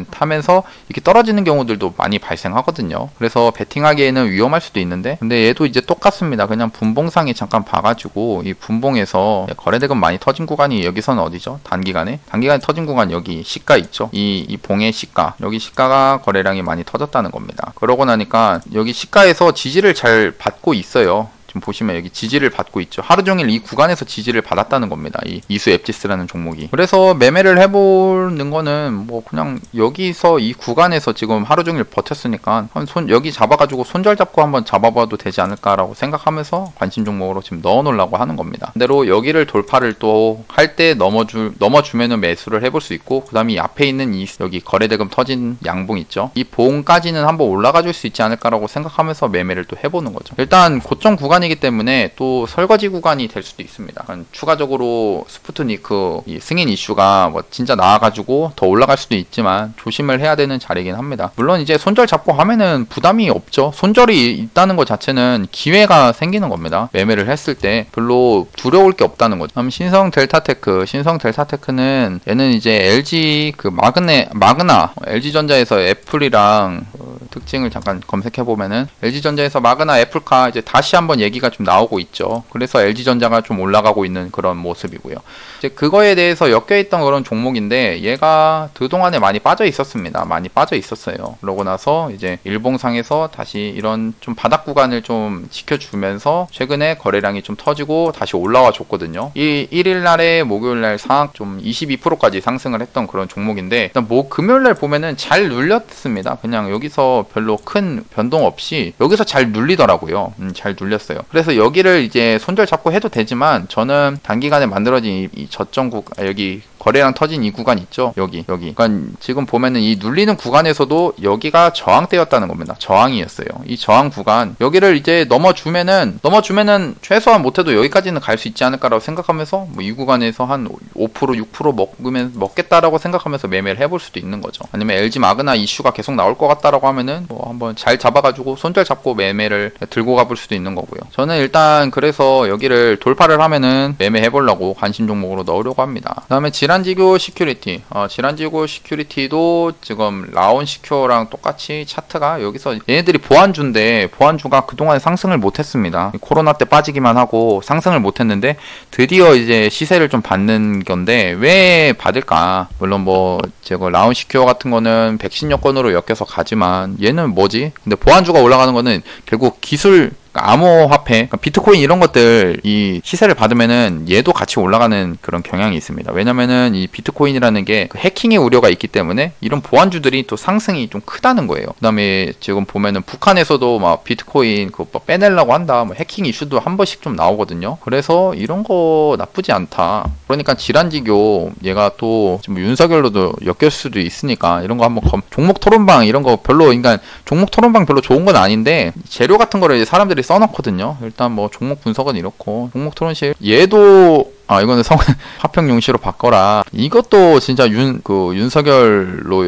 타면서 이렇게 떨어지는 경우들도 많이 발생하거든요. 그래서 베팅하기에는 위험할 수도 있는데 근데 얘도 이제 똑같습니다. 그냥 분봉상에 잠깐 봐가지고 이 분봉에서 거래대금 많이 터진 구간이 여기서는 어디죠? 단기간에 터진 구간 여기 시가 있죠? 이 봉의 시가 여기 시가가 거래량이 많이 터졌다는 겁니다. 그러고 나니까 여기 시가에서 지지를 잘 받고 있어요. 지금 보시면 여기 지지를 받고 있죠. 하루 종일 이 구간에서 지지를 받았다는 겁니다. 이 이수 앱지스라는 종목이. 그래서 매매를 해보는 거는 뭐 그냥 여기서 이 구간에서 지금 하루 종일 버텼으니까 여기 잡아가지고 손절 잡고 한번 잡아봐도 되지 않을까라고 생각하면서 관심 종목으로 지금 넣어놓으려고 하는 겁니다. 반대로 여기를 돌파를 또 할 때 넘어주면은 매수를 해볼 수 있고 그 다음에 이 앞에 있는 여기 거래대금 터진 양봉 있죠. 이 봉까지는 한번 올라가 줄 수 있지 않을까라고 생각하면서 매매를 또 해보는 거죠. 일단 고점 구간이기 때문에 또 설거지 구간이 될 수도 있습니다. 추가적으로 스푸트니크 이 승인 이슈가 뭐 진짜 나와가지고 더 올라갈 수도 있지만 조심을 해야 되는 자리이긴 합니다. 물론 이제 손절 잡고 하면은 부담이 없죠. 손절이 있다는 것 자체는 기회가 생기는 겁니다. 매매를 했을 때 별로 두려울 게 없다는 거죠. 그럼 신성 델타테크는 얘는 이제 LG 그 마그나 LG전자에서 애플이랑 특징을 잠깐 검색해 보면은 LG전자에서 마그나 애플카 이제 다시 한번 얘기가 좀 나오고 있죠. 그래서 LG전자가 좀 올라가고 있는 그런 모습이고요. 이제 그거에 대해서 엮여있던 그런 종목인데 얘가 그동안에 많이 빠져 있었습니다. 많이 빠져 있었어요. 그러고 나서 이제 일봉상에서 다시 이런 좀 바닥 구간을 좀 지켜주면서 최근에 거래량이 좀 터지고 다시 올라와 줬거든요. 이 1일날에 목요일날 좀 22%까지 상승을 했던 그런 종목인데 일단 금요일날 보면은 잘 눌렸습니다. 그냥 여기서 별로 큰 변동 없이 여기서 잘 눌리더라고요. 잘 눌렸어요. 그래서 여기를 이제 손절 잡고 해도 되지만 저는 단기간에 만들어진 이 저점 여기 거래량 터진 이 구간 있죠? 여기. 그러니까 지금 보면은 이 눌리는 구간에서도 여기가 저항대였다는 겁니다. 저항이었어요. 이 저항 구간 여기를 이제 넘어주면은 최소한 못해도 여기까지는 갈 수 있지 않을까라고 생각하면서 뭐 이 구간에서 한 5% 6% 먹겠다라고 생각하면서 매매를 해볼 수도 있는 거죠. 아니면 LG 마그나 이슈가 계속 나올 것 같다라고 하면은 뭐 한번 잘 잡아가지고 손절 잡고 매매를 들고 가볼 수도 있는 거고요. 저는 일단 그래서 여기를 돌파를 하면은 매매해보려고 관심 종목으로 넣으려고 합니다. 그 다음에 지란지교 시큐리티도 지금 라온시큐어랑 똑같이 차트가 여기서 얘네들이 보안주인데 보안주가 그동안 상승을 못했습니다. 코로나 때 빠지기만 하고 상승을 못했는데 드디어 이제 시세를 좀 받는 건데 왜 받을까? 물론 뭐 제가 라온시큐어 같은 거는 백신 여건으로 엮여서 가지만 얘는 뭐지? 근데 보안주가 올라가는 거는 결국 기술 암호화폐, 그러니까 비트코인 이런 것들 이 시세를 받으면은 얘도 같이 올라가는 그런 경향이 있습니다. 왜냐면은 이 비트코인이라는 게 그 해킹의 우려가 있기 때문에 이런 보안주들이 또 상승이 좀 크다는 거예요. 그 다음에 지금 보면은 북한에서도 막 비트코인 그거 뭐 빼내려고 한다, 뭐 해킹 이슈도 한 번씩 좀 나오거든요. 그래서 이런 거 나쁘지 않다. 그러니까 지란지교 얘가 또 지금 윤석열로도 엮일 수도 있으니까 이런 거 한번 종목 토론방 이런 거 별로 그러니까 종목 토론방 별로 좋은 건 아닌데 재료 같은 거를 이제 사람들이 써놓거든요. 일단 뭐 종목 분석은 이렇고 종목 토론실 얘도 이거는 화평 용시로 바꿔라. 이것도 진짜 윤석열로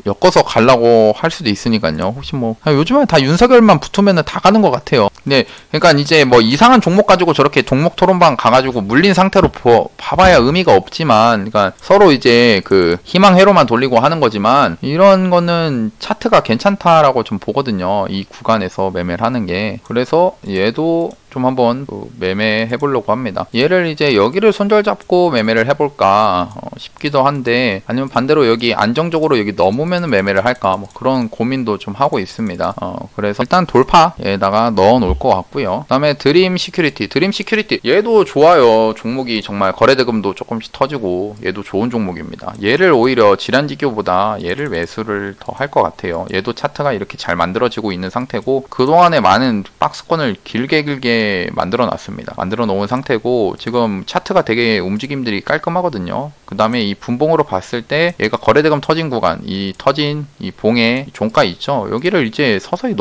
엮어서 가려고 할 수도 있으니까요. 혹시 뭐 요즘에 다 윤석열만 붙으면은 다 가는 것 같아요. 근데 그러니까 이제 뭐 이상한 종목 가지고 저렇게 종목 토론방 가가지고 물린 상태로 봐봐야 의미가 없지만, 그러니까 서로 이제 그 희망회로만 돌리고 하는 거지만 이런 거는 차트가 괜찮다라고 좀 보거든요. 이 구간에서 매매를 하는 게. 그래서 얘도 좀 한번 매매해 보려고 합니다. 얘를 이제 여기를 손절 잡고 매매를 해볼까 싶기도 한데, 아니면 반대로 여기 안정적으로 여기 넘으면 매매를 할까, 뭐 그런 고민도 좀 하고 있습니다. 그래서 일단 돌파에다가 넣어 놓을 것 같고요. 그 다음에 드림 시큐리티 얘도 좋아요. 종목이 정말 거래대금도 조금씩 터지고 얘도 좋은 종목입니다. 얘를 오히려 질환지교보다 얘를 매수를 더 할 것 같아요. 얘도 차트가 이렇게 잘 만들어지고 있는 상태고, 그동안에 많은 박스권을 길게 만들어 놨습니다. 만들어 놓은 상태고, 지금 차트가 되게 움직임들이 깔끔하거든요. 그 다음에 이 분봉으로 봤을 때 얘가 거래대금 터진 구간, 이 터진 이 봉의 종가 있죠, 여기를 이제 서서히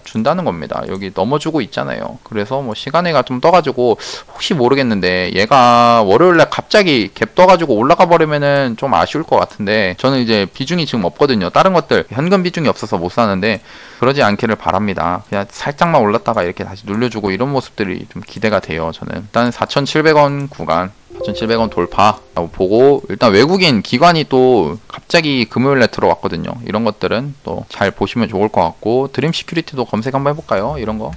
준다는 겁니다. 여기 넘어주고 있잖아요. 그래서 뭐 시간애가 좀 떠가지고 혹시 모르겠는데, 얘가 월요일날 갑자기 갭 떠가지고 올라가 버리면은 좀 아쉬울 것 같은데, 저는 이제 비중이 지금 없거든요. 다른 것들 현금 비중이 없어서 못 사는데 그러지 않기를 바랍니다. 그냥 살짝만 올랐다가 이렇게 다시 눌려주고 이런 모습들이 좀 기대가 돼요. 저는 일단 4,700원 구간, 4,700원 돌파라고 보고, 일단 외국인 기관이 또 갑자기 금요일에 들어왔거든요. 이런 것들은 또 잘 보시면 좋을 것 같고, 드림 시큐리티도 검색 한번 해볼까요? 이런 거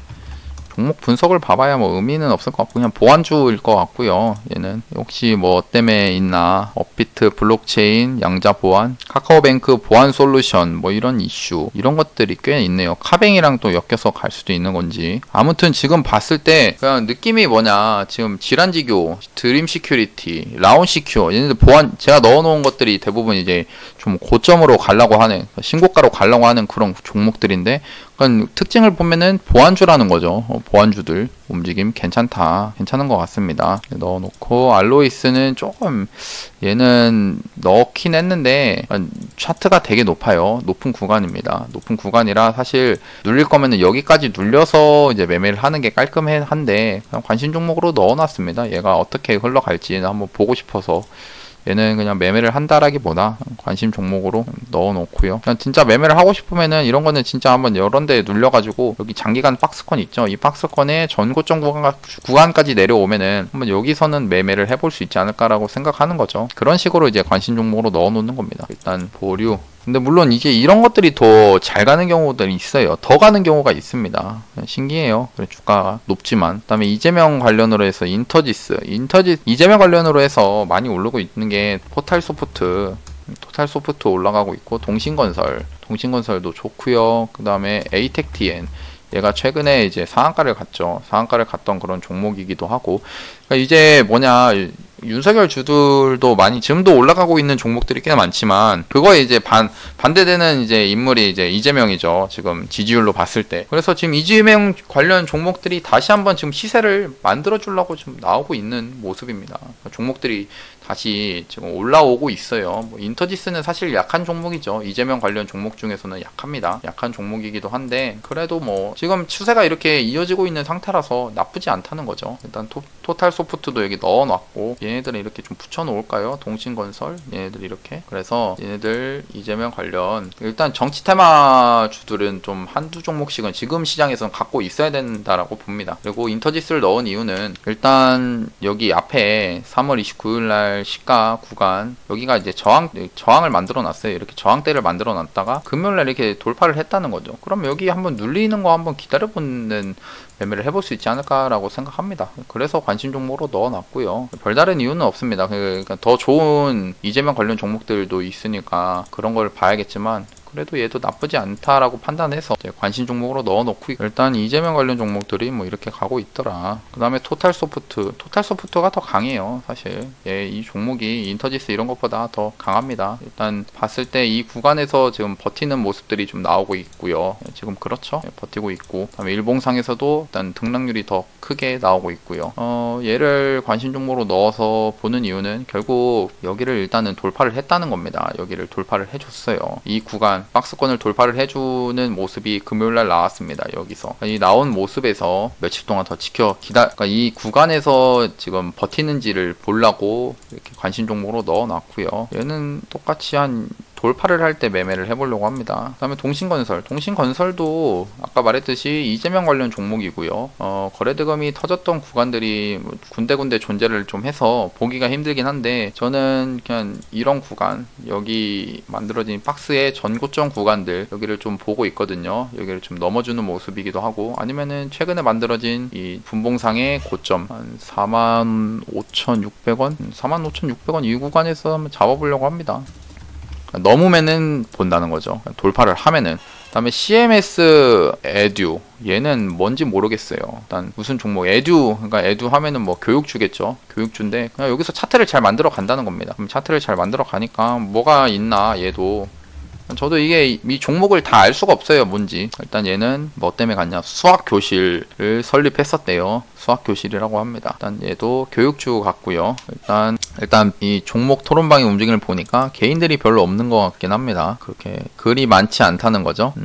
종목 분석을 봐봐야 뭐 의미는 없을 것 같고 그냥 보안주일 것 같고요. 얘는 혹시 뭐 때문에 있나, 업비트 블록체인 양자 보안, 카카오뱅크 보안 솔루션, 뭐 이런 이슈, 이런 것들이 꽤 있네요. 카뱅이랑 또 엮여서 갈 수도 있는 건지. 아무튼 지금 봤을 때 그냥 느낌이 뭐냐, 지금 질환지교, 드림 시큐리티, 라운 시큐어, 얘네들 보안, 제가 넣어놓은 것들이 대부분 이제 좀 고점으로 가려고 하는, 신고가로 가려고 하는 그런 종목들인데, 그러니까 특징을 보면은 보안주라는 거죠. 보안주들 움직임 괜찮은 것 같습니다. 넣어놓고, 알로이스는 조금, 얘는 넣긴 했는데 차트가 되게 높아요. 높은 구간입니다. 높은 구간이라 사실 눌릴 거면은 여기까지 눌려서 이제 매매를 하는 게 깔끔한데, 그냥 관심 종목으로 넣어놨습니다. 얘가 어떻게 흘러갈지 한번 보고 싶어서. 얘는 그냥 매매를 한다라기보다 관심 종목으로 넣어놓고요. 그냥 진짜 매매를 하고 싶으면은 이런 거는 진짜 한번 여러 데 눌려가지고, 여기 장기간 박스권 있죠, 이 박스권에 전고점 구간까지 내려오면은 한번 여기서는 매매를 해볼 수 있지 않을까라고 생각하는 거죠. 그런 식으로 이제 관심 종목으로 넣어놓는 겁니다. 일단 보류. 근데 물론 이제 이런 것들이 더 잘 가는 경우들이 있어요. 더 가는 경우가 있습니다. 신기해요. 주가가 높지만. 그다음에 이재명 관련으로 해서 이재명 관련으로 해서 많이 오르고 있는 게 토탈 소프트 올라가고 있고, 동신건설도 좋고요. 그다음에 에이텍TN, 얘가 최근에 이제 상한가를 갔던 그런 종목이기도 하고. 그러니까 이제 뭐냐, 윤석열 주들도 많이 지금도 올라가고 있는 종목들이 꽤 많지만, 그거에 이제 반대되는 이제 인물이 이제 이재명이죠. 지금 지지율로 봤을 때. 그래서 지금 이재명 관련 종목들이 다시 한번 지금 시세를 만들어 주려고 지금 나오고 있는 모습입니다. 종목들이 다시 지금 올라오고 있어요. 뭐 인터지스는 사실 약한 종목이죠. 이재명 관련 종목 중에서는 약합니다. 약한 종목이기도 한데, 그래도 뭐 지금 추세가 이렇게 이어지고 있는 상태라서 나쁘지 않다는 거죠. 일단 토탈 소프트도 여기 넣어놨고, 얘네들은 이렇게 좀 붙여놓을까요? 동신건설, 얘네들 이렇게. 그래서 얘네들 이재명 관련, 일단 정치 테마 주들은 좀 한두 종목씩은 지금 시장에서는 갖고 있어야 된다라고 봅니다. 그리고 인터지스를 넣은 이유는, 일단 여기 앞에 3월 29일날 시가 구간, 여기가 이제 저항을 만들어 놨어요. 이렇게 저항대를 만들어 놨다가 금요일날 이렇게 돌파를 했다는 거죠. 그럼 여기 한번 눌리는 거 한번 기다려보는 매매를 해볼 수 있지 않을까라고 생각합니다. 그래서 관심 종목으로 넣어놨고요. 별다른 이유는 없습니다. 그러니까 더 좋은 이재명 관련 종목들도 있으니까 그런 걸 봐야겠지만, 그래도 얘도 나쁘지 않다라고 판단해서 관심 종목으로 넣어놓고, 일단 이재명 관련 종목들이 뭐 이렇게 가고 있더라. 그 다음에 토탈 소프트가 더 강해요. 사실 이 종목이 인터지스 이런 것보다 더 강합니다. 일단 봤을 때 이 구간에서 지금 버티는 모습들이 좀 나오고 있고요. 지금 그렇죠, 버티고 있고, 그 다음에 일봉상에서도 일단 등락률이 더 크게 나오고 있고요. 얘를 관심 종목으로 넣어서 보는 이유는 결국 여기를 일단은 돌파를 했다는 겁니다. 여기를 돌파를 해줬어요. 이 구간 박스권을 돌파를 해주는 모습이 금요일날 나왔습니다. 여기서 이 나온 모습에서 며칠 동안 더 그러니까 이 구간에서 지금 버티는지를 보려고 이렇게 관심 종목으로 넣어놨고요. 얘는 똑같이 한 돌파를 할 때 매매를 해보려고 합니다. 그 다음에 동신건설도 아까 말했듯이 이재명 관련 종목이고요. 거래대금이 터졌던 구간들이 군데군데 존재를 좀 해서 보기가 힘들긴 한데, 저는 그냥 이런 구간, 여기 만들어진 박스의 전고점 구간들, 여기를 좀 보고 있거든요. 여기를 좀 넘어주는 모습이기도 하고, 아니면은 최근에 만들어진 이 분봉상의 고점 한 45,600원 45,600원 이 구간에서 한번 잡아보려고 합니다. 넘으면은 본다는 거죠. 돌파를 하면은. 그 다음에 CMS 에듀, 얘는 뭔지 모르겠어요. 일단 무슨 종목, 에듀, 그러니까 에듀 하면은 뭐 교육주겠죠. 교육주인데 그냥 여기서 차트를 잘 만들어 간다는 겁니다. 그럼 차트를 잘 만들어 가니까 뭐가 있나, 얘도 저도 이 종목을 다 알 수가 없어요, 뭔지. 일단 얘는 뭐 때문에 갔냐, 수학교실을 설립했었대요. 수학교실이라고 합니다. 일단 얘도 교육주 같고요. 일단 이 종목 토론방의 움직임을 보니까 개인들이 별로 없는 것 같긴 합니다. 그렇게 글이 많지 않다는 거죠.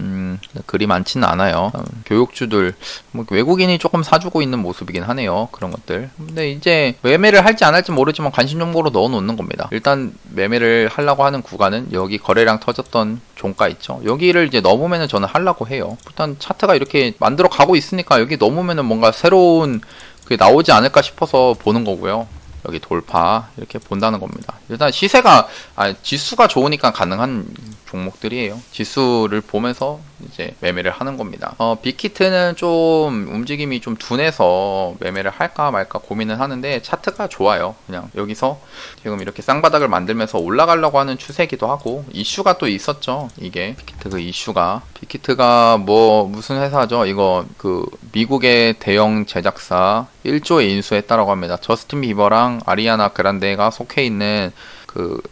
글이 많지는 않아요. 교육주들, 뭐 외국인이 조금 사주고 있는 모습이긴 하네요. 그런 것들. 근데 이제 매매를 할지 안 할지 모르지만 관심 종목으로 넣어 놓는 겁니다. 일단 매매를 하려고 하는 구간은 여기 거래량 터졌던 종가 있죠. 여기를 이제 넘으면은 저는 하려고 해요. 일단 차트가 이렇게 만들어 가고 있으니까 여기 넘으면은 뭔가 새로운 그게 나오지 않을까 싶어서 보는 거고요. 여기 돌파 이렇게 본다는 겁니다. 일단 지수가 좋으니까 가능한 종목들이에요. 지수를 보면서 이제 매매를 하는 겁니다. 빅히트는 좀 움직임이 좀 둔해서 매매를 할까 말까 고민을 하는데, 차트가 좋아요. 그냥 여기서 지금 이렇게 쌍바닥을 만들면서 올라가려고 하는 추세기도 하고, 이슈가 또 있었죠. 이게 빅히트 빅히트가 뭐 무슨 회사죠? 이거 그 미국의 대형 제작사 1조에 인수했다라고 합니다. 저스틴 비버랑 아리아나 그란데가 속해 있는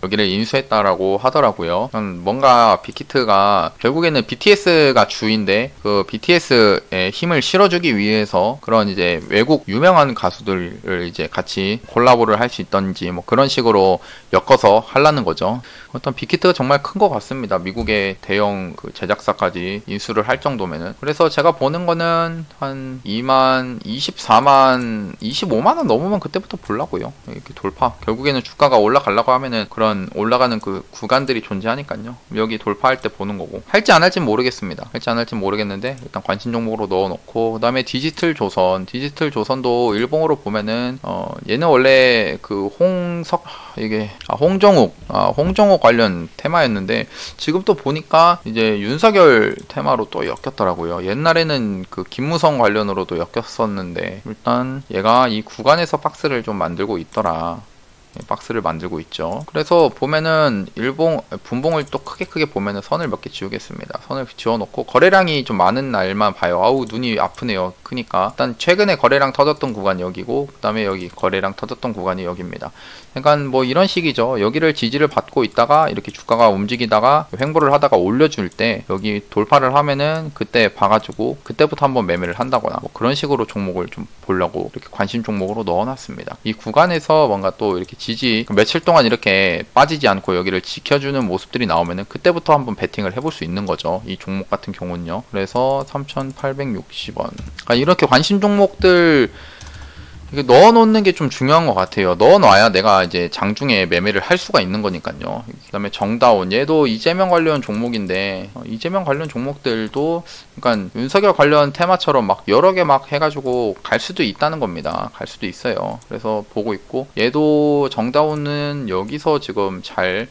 여기를 인수했다라고 하더라고요. 뭔가 빅히트가 결국에는 BTS가 주인데, 그 BTS에 힘을 실어주기 위해서 그런 이제 외국 유명한 가수들을 이제 같이 콜라보를 할 수 있던지 뭐 그런 식으로 엮어서 하려는 거죠. 어떤 빅히트가 정말 큰 것 같습니다. 미국의 대형 그 제작사까지 인수를 할 정도면은. 그래서 제가 보는 거는 한 25만 원 넘으면 그때부터 보려고요. 이렇게 돌파. 결국에는 주가가 올라가려고 하면은 그런 올라가는 그 구간들이 존재하니까요. 여기 돌파할 때 보는 거고. 할지 안 할지 모르겠습니다. 할지 안 할지 모르겠는데 일단 관심 종목으로 넣어놓고, 그 다음에 디지털 조선도 일봉으로 보면은 얘는 원래 그 홍정욱 관련 테마였는데, 지금 또 보니까 이제 윤석열 테마로 또 엮였더라고요. 옛날에는 그 김무성 관련으로도 엮였었는데, 일단 얘가 이 구간에서 박스를 좀 만들고 있더라. 박스를 만들고 있죠. 그래서 보면은 분봉을 또 크게 보면은 선을 몇 개 지우겠습니다. 선을 지워놓고 거래량이 좀 많은 날만 봐요. 아우, 눈이 아프네요. 크니까. 일단 최근에 거래량 터졌던 구간이 여기고, 그 다음에 여기 거래량 터졌던 구간이 여기입니다. 그러니까 뭐 이런 식이죠. 여기를 지지를 받고 있다가 이렇게 주가가 움직이다가 횡보를 하다가 올려줄 때 여기 돌파를 하면은 그때 봐가지고 그때부터 한번 매매를 한다거나 뭐 그런 식으로 종목을 좀 보려고 이렇게 관심 종목으로 넣어놨습니다. 이 구간에서 뭔가 또 이렇게 며칠 동안 이렇게 빠지지 않고 여기를 지켜주는 모습들이 나오면은 그때부터 한번 베팅을 해볼 수 있는 거죠. 이 종목 같은 경우는요. 그래서 3,860원. 그러니까 이렇게 관심 종목들 이게 넣어놓는 게 좀 중요한 것 같아요. 넣어놔야 내가 이제 장중에 매매를 할 수가 있는 거니까요. 그 다음에 정다운, 얘도 이재명 관련 종목인데, 이재명 관련 종목들도 그러니까 윤석열 관련 테마처럼 막 여러 개 막 해가지고 갈 수도 있다는 겁니다. 갈 수도 있어요. 그래서 보고 있고, 얘도 정다운은 여기서 지금 잘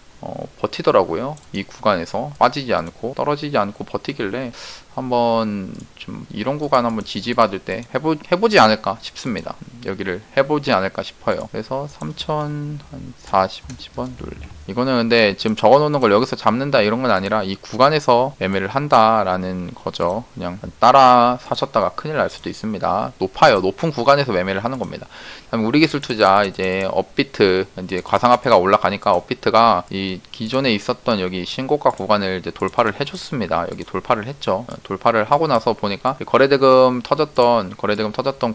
버티더라고요. 이 구간에서 빠지지 않고 떨어지지 않고 버티길래 한번 좀 이런 구간 한번 지지받을 때 해보지 않을까 싶습니다. 여기를 해보지 않을까 싶어요. 그래서 3,040원 눌리. 이거는 근데 지금 적어놓는 걸 여기서 잡는다 이런 건 아니라 이 구간에서 매매를 한다라는 거죠. 그냥 따라 사셨다가 큰일 날 수도 있습니다. 높아요. 높은 구간에서 매매를 하는 겁니다. 그다음에 우리기술투자 이제 업비트, 이제 가상화폐가 올라가니까 업비트가 이 기존에 있었던 여기 신고가 구간을 이제 돌파를 해줬습니다. 여기 돌파를 했죠. 돌파를 하고 나서 보니까 거래대금 터졌던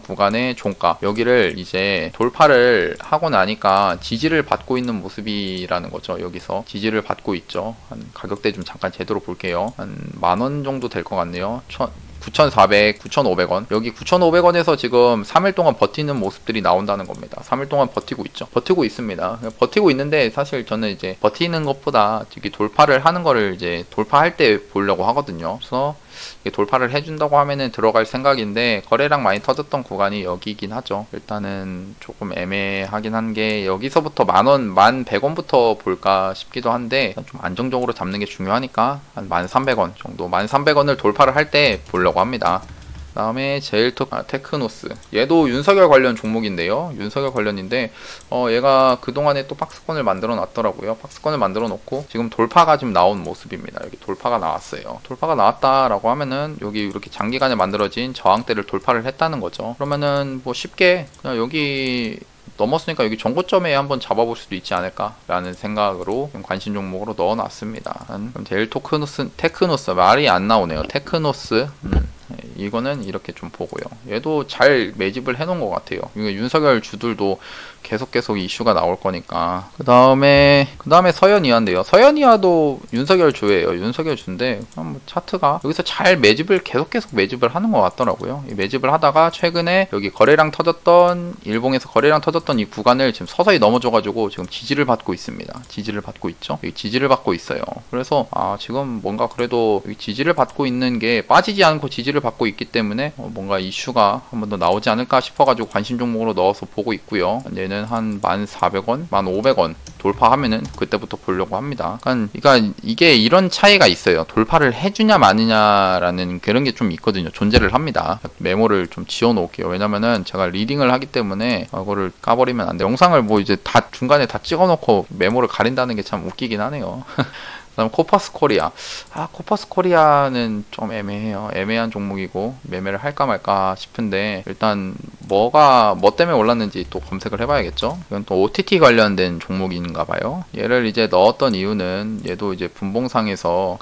구간의 종가, 여기를 이제 돌파를 하고 나니까 지지를 받고 있는 모습이라는 거죠. 여기서 지지를 받고 있죠. 한 가격대 좀 잠깐 제대로 볼게요. 한 10,000원 정도 될 것 같네요. 9,400, 9,500원. 여기 9,500원에서 지금 3일 동안 버티는 모습들이 나온다는 겁니다. 3일 동안 버티고 있죠. 버티고 있습니다. 버티고 있는데 사실 저는 이제 버티는 것보다 이게 돌파를 하는 거를 이제 돌파할 때 보려고 하거든요. 그래서 돌파를 해준다고 하면은 들어갈 생각인데, 거래량 많이 터졌던 구간이 여기긴 하죠. 일단은 조금 애매하긴 한 게, 여기서부터 만원, 1,100원부터 볼까 싶기도 한데, 좀 안정적으로 잡는 게 중요하니까 한 1,300원 정도, 1,300원을 돌파를 할 때 보려고 합니다. 그 다음에 테크노스, 얘도 윤석열 관련 종목인데요. 윤석열 관련인데 얘가 그동안에 또 박스권을 만들어 놨더라고요. 박스권을 만들어 놓고 지금 돌파가 지금 나온 모습입니다. 여기 돌파가 나왔어요. 돌파가 나왔다라고 하면은 여기 이렇게 장기간에 만들어진 저항대를 돌파를 했다는 거죠. 그러면은 뭐 쉽게 그냥 여기 넘었으니까 여기 정고점에 한번 잡아볼 수도 있지 않을까라는 생각으로 관심 종목으로 넣어놨습니다. 그럼 테크노스 말이 안 나오네요. 테크노스. 이거는 이렇게 좀 보고요. 얘도 잘 매집을 해놓은 것 같아요. 이거 윤석열 주들도 계속 이슈가 나올 거니까. 그 다음에 서현이화인데요. 서현이화도 윤석열 주예요. 윤석열 주인데 뭐 차트가 여기서 잘 매집을 계속 매집을 하는 것 같더라고요. 이 매집을 하다가 최근에 여기 거래량 터졌던, 일봉에서 거래량 터졌던 이 구간을 지금 서서히 넘어져가지고 지금 지지를 받고 있습니다. 지지를 받고 있죠. 여기 지지를 받고 있어요. 그래서 지금 뭔가 그래도 여기 지지를 받고 있는 게 빠지지 않고 지지를 받고 있기 때문에 뭔가 이슈가 한 번 더 나오지 않을까 싶어가지고 관심 종목으로 넣어서 보고 있고요. 얘는 한 1,400원, 1,500원 돌파하면은 그때부터 보려고 합니다. 그러니까 이게 이런 차이가 있어요. 돌파를 해주냐 마느냐라는 그런 게 좀 있거든요. 존재를 합니다. 메모를 좀 지워 놓을게요. 왜냐면은 제가 리딩을 하기 때문에 이거를 까버리면 안 돼. 영상을 뭐 이제 다 중간에 다 찍어 놓고 메모를 가린다는 게 참 웃기긴 하네요. 그 다음 코퍼스 코리아. 코퍼스 코리아는 좀 애매해요. 애매한 종목이고 매매를 할까 말까 싶은데, 일단 뭐 때문에 올랐는지 또 검색을 해봐야겠죠. 이건 또 OTT 관련된 종목인가 봐요. 얘를 이제 넣었던 이유는, 얘도 이제 분봉상에서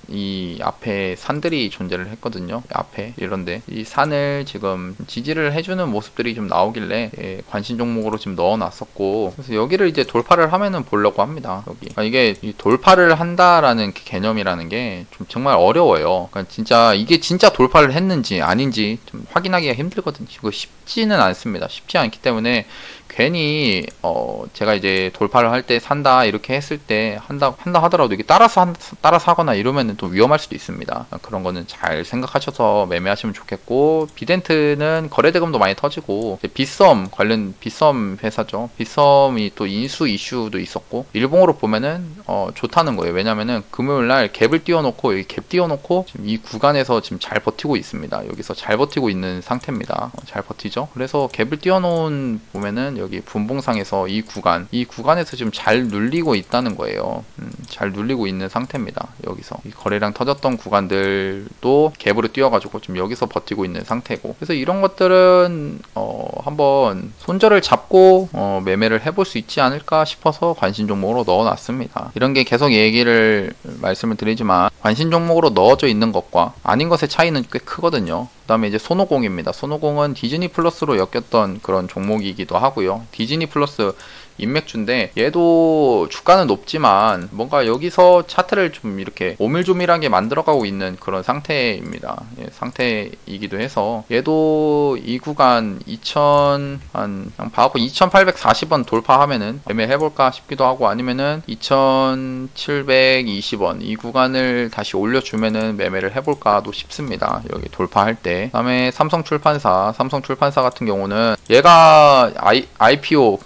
이 앞에 산들이 존재를 했거든요. 앞에 이런데 이 산을 지금 지지를 해주는 모습들이 좀 나오길래 관심 종목으로 지금 넣어놨었고, 그래서 여기를 이제 돌파를 하면은 보려고 합니다. 여기 이게 돌파를 한다라는 개념이라는 게 좀 정말 어려워요. 그러니까 이게 진짜 돌파를 했는지 아닌지 좀 확인하기가 힘들거든요. 이거 쉽지는 않습니다. 쉽지 않기 때문에 괜히 제가 이제 돌파를 할 때 산다 이렇게 했을 때 한다 하더라도 이게 따라서 하거나 이러면은 또 위험할 수도 있습니다. 그런 거는 잘 생각하셔서 매매하시면 좋겠고, 비덴트는 거래대금도 많이 터지고, 빗썸 회사죠. 빗썸이 또 인수 이슈도 있었고, 일봉으로 보면은 좋다는 거예요. 왜냐면은 금요일날 갭을 띄워놓고, 여기 갭 띄워놓고 지금 이 구간에서 지금 잘 버티고 있습니다. 여기서 잘 버티고 있는 상태입니다. 잘 버티죠. 그래서 갭을 띄워놓은 보면은 여기 분봉상에서 이 구간에서 지금 잘 눌리고 있다는 거예요. 잘 눌리고 있는 상태입니다. 여기서 이 거래량 터졌던 구간들도 갭으로 띄워가지고 지금 여기서 버티고 있는 상태고, 그래서 이런 것들은 한번 손절을 잡고 매매를 해볼 수 있지 않을까 싶어서 관심 종목으로 넣어놨습니다. 이런 게 계속 말씀을 드리지만, 관심 종목으로 넣어져 있는 것과 아닌 것의 차이는 꽤 크거든요. 그 다음에 이제 손오공입니다. 손오공은 디즈니 플러스로 엮였던 그런 종목이기도 하고요. 디즈니 플러스 인맥주인데, 얘도 주가는 높지만 뭔가 여기서 차트를 좀 이렇게 오밀조밀하게 만들어가고 있는 그런 상태입니다. 상태이기도 해서 얘도 이 구간 2,840원 돌파하면은 매매해볼까 싶기도 하고, 아니면은 2,720원 이 구간을 다시 올려주면은 매매를 해볼까도 싶습니다. 여기 돌파할 때. 그 다음에 삼성출판사 같은 경우는 얘가 IPO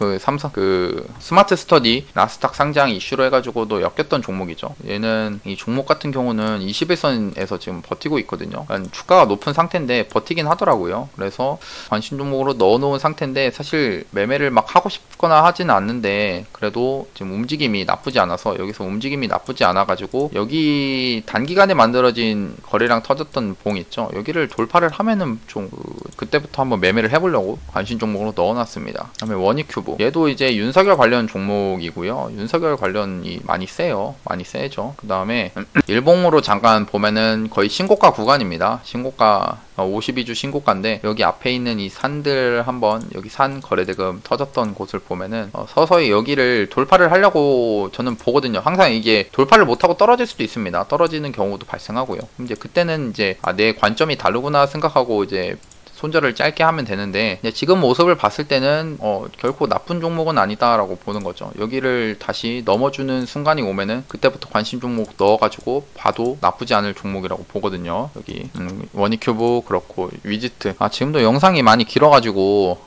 스마트 스터디 나스닥 상장 이슈로 해가지고도 엮였던 종목이죠. 얘는 이 종목 같은 경우는 21선에서 지금 버티고 있거든요. 그러니까 주가가 높은 상태인데 버티긴 하더라고요. 그래서 관심 종목으로 넣어놓은 상태인데, 사실 매매를 막 하고 싶거나 하지는 않는데 그래도 지금 움직임이 나쁘지 않아서, 여기서 움직임이 나쁘지 않아가지고 여기 단기간에 만들어진 거래량 터졌던 봉 있죠. 여기를 돌파를 하면은 좀 그때부터 한번 매매를 해보려고 관심 종목으로 넣어놨습니다. 그 다음에 원익큐브, 얘도 이제 윤석열 관련 종목이고요. 윤석열 관련이 많이 세요. 많이 세죠. 그 다음에 일봉으로 잠깐 보면은 거의 신고가 구간입니다. 신고가 52주 신고가인데 여기 앞에 있는 이 산들 한번 여기 산 거래대금 터졌던 곳을 보면은 서서히 여기를 돌파를 하려고 저는 보거든요. 항상 이게 돌파를 못하고 떨어질 수도 있습니다. 떨어지는 경우도 발생하고요. 이제 그때는 이제 내 관점이 다르구나 생각하고 이제 손절을 짧게 하면 되는데 지금 모습을 봤을 때는 결코 나쁜 종목은 아니다라고 보는 거죠. 여기를 다시 넘어주는 순간이 오면은 그때부터 관심 종목 넣어가지고 봐도 나쁘지 않을 종목이라고 보거든요. 여기 원익큐브 그렇고 위지트. 지금도 영상이 많이 길어가지고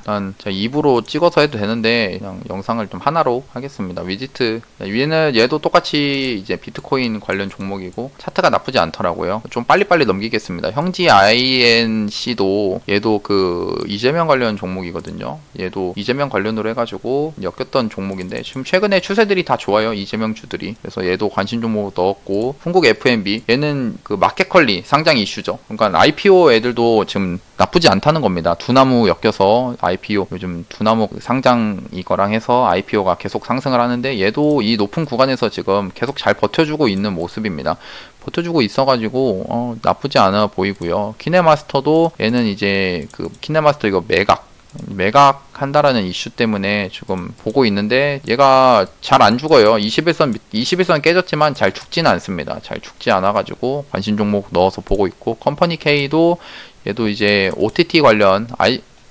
난 제가 2부로 찍어서 해도 되는데 그냥 영상을 좀 하나로 하겠습니다. 위지트 위에는 얘도 똑같이 이제 비트코인 관련 종목이고 차트가 나쁘지 않더라고요. 좀 빨리빨리 넘기겠습니다. 형지 INC 얘도 그 이재명 관련 종목이거든요. 얘도 이재명 관련으로 해가지고 엮였던 종목인데 지금 최근에 추세들이 다 좋아요. 이재명 주들이. 그래서 얘도 관심 종목 넣었고 흥국 FNB 얘는 그 마켓컬리 상장 이슈죠. 그러니까 IPO 애들도 지금 나쁘지 않다는 겁니다. 두나무 엮여서 IPO 요즘 두나무 상장 이거랑 해서 IPO가 계속 상승을 하는데 얘도 이 높은 구간에서 지금 계속 잘 버텨주고 있는 모습입니다. 버텨주고 있어가지고 나쁘지 않아 보이고요. 키네마스터도 얘는 이제 그 키네마스터 이거 매각 한다라는 이슈 때문에 지금 보고 있는데 얘가 잘 안 죽어요. 21선 깨졌지만 잘 죽지는 않습니다. 잘 죽지 않아가지고 관심 종목 넣어서 보고 있고 컴퍼니 K도 얘도 이제 OTT 관련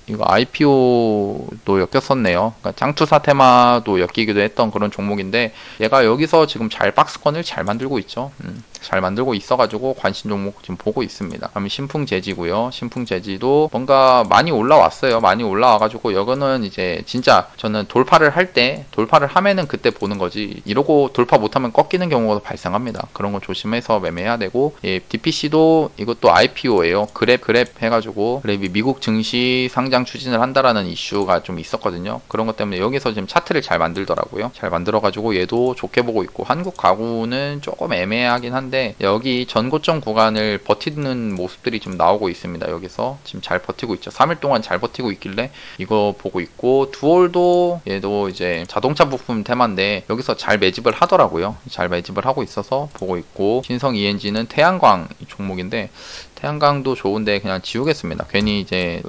이거 IPO도 엮였었네요. 그러니까 짱투사 테마도 엮이기도 했던 그런 종목인데 얘가 여기서 지금 잘 박스권을 잘 만들고 있죠. 잘 만들고 있어가지고 관심 종목 지금 보고 있습니다. 그다음에 신풍재지고요. 신풍재지도 뭔가 많이 올라왔어요. 많이 올라와가지고 이거는 이제 진짜 저는 돌파를 하면은 그때 보는 거지. 이러고 돌파 못하면 꺾이는 경우가 발생합니다. 그런 거 조심해서 매매해야 되고 DPC도 이것도 IPO예요. 그랩 해가지고 그랩이 미국 증시 상장 추진을 한다라는 이슈가 좀 있었거든요. 그런 것 때문에 여기서 지금 차트를 잘 만들더라고요. 잘 만들어가지고 얘도 좋게 보고 있고 한국 가구는 조금 애매하긴 한데 여기 전고점 구간을 버티는 모습들이 좀 나오고 있습니다. 여기서 지금 잘 버티고 있죠. 3일 동안 잘 버티고 있길래 이거 보고 있고 두올도 얘도 이제 자동차 부품 테마인데 여기서 잘 매집을 하더라고요. 잘 매집을 하고 있어서 보고 있고 신성 ENG는 태양광 종목인데 태양광도 좋은데 그냥 지우겠습니다. 괜히 이제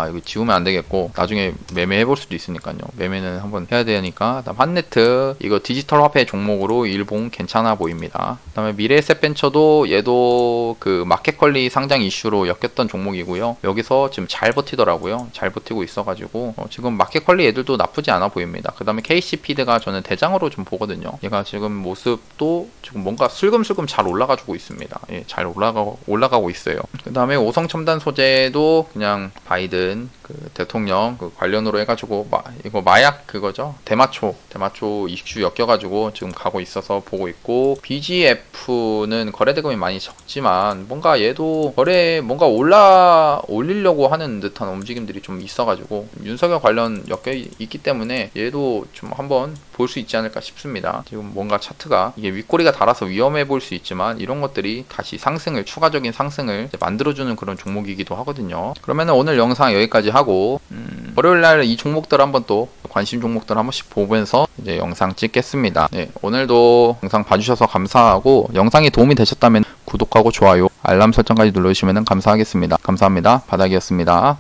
이거 지우면 안 되겠고 나중에 매매해 볼 수도 있으니까요. 매매는 한번 해야 되니까. 그다음 한네트 이거 디지털 화폐 종목으로 일봉 괜찮아 보입니다. 그다음에 미래에셋벤처도 얘도 그 마켓컬리 상장 이슈로 엮였던 종목이고요. 여기서 지금 잘 버티더라고요. 잘 버티고 있어가지고 지금 마켓컬리 애들도 나쁘지 않아 보입니다. 그다음에 KC피드가 저는 대장으로 좀 보거든요. 얘가 지금 모습도 지금 뭔가 슬금슬금 잘 올라가지고 있습니다. 예, 잘 올라가고 있어요. 그 다음에 오성첨단 소재도 그냥 바이든 그 대통령 그 관련으로 해가지고 이거 마약 그거죠. 대마초 이슈 엮여가지고 지금 가고 있어서 보고 있고 BGF는 거래대금이 많이 적지만 뭔가 얘도 뭔가 올리려고 하는 듯한 움직임들이 좀 있어가지고 윤석열 관련 엮여 있기 때문에 얘도 좀 한번 볼 수 있지 않을까 싶습니다. 지금 뭔가 차트가 이게 윗꼬리가 달아서 위험해 보일 수 있지만 이런 것들이 다시 추가적인 상승을 만들어주는 그런 종목이기도 하거든요. 그러면 오늘 영상 여기까지 하고 월요일날 이 종목들 한번 또 관심 종목들 한 번씩 보면서 이제 영상 찍겠습니다. 네, 오늘도 영상 봐주셔서 감사하고 영상이 도움이 되셨다면 구독하고 좋아요 알람 설정까지 눌러주시면 감사하겠습니다. 감사합니다. 바닥이었습니다.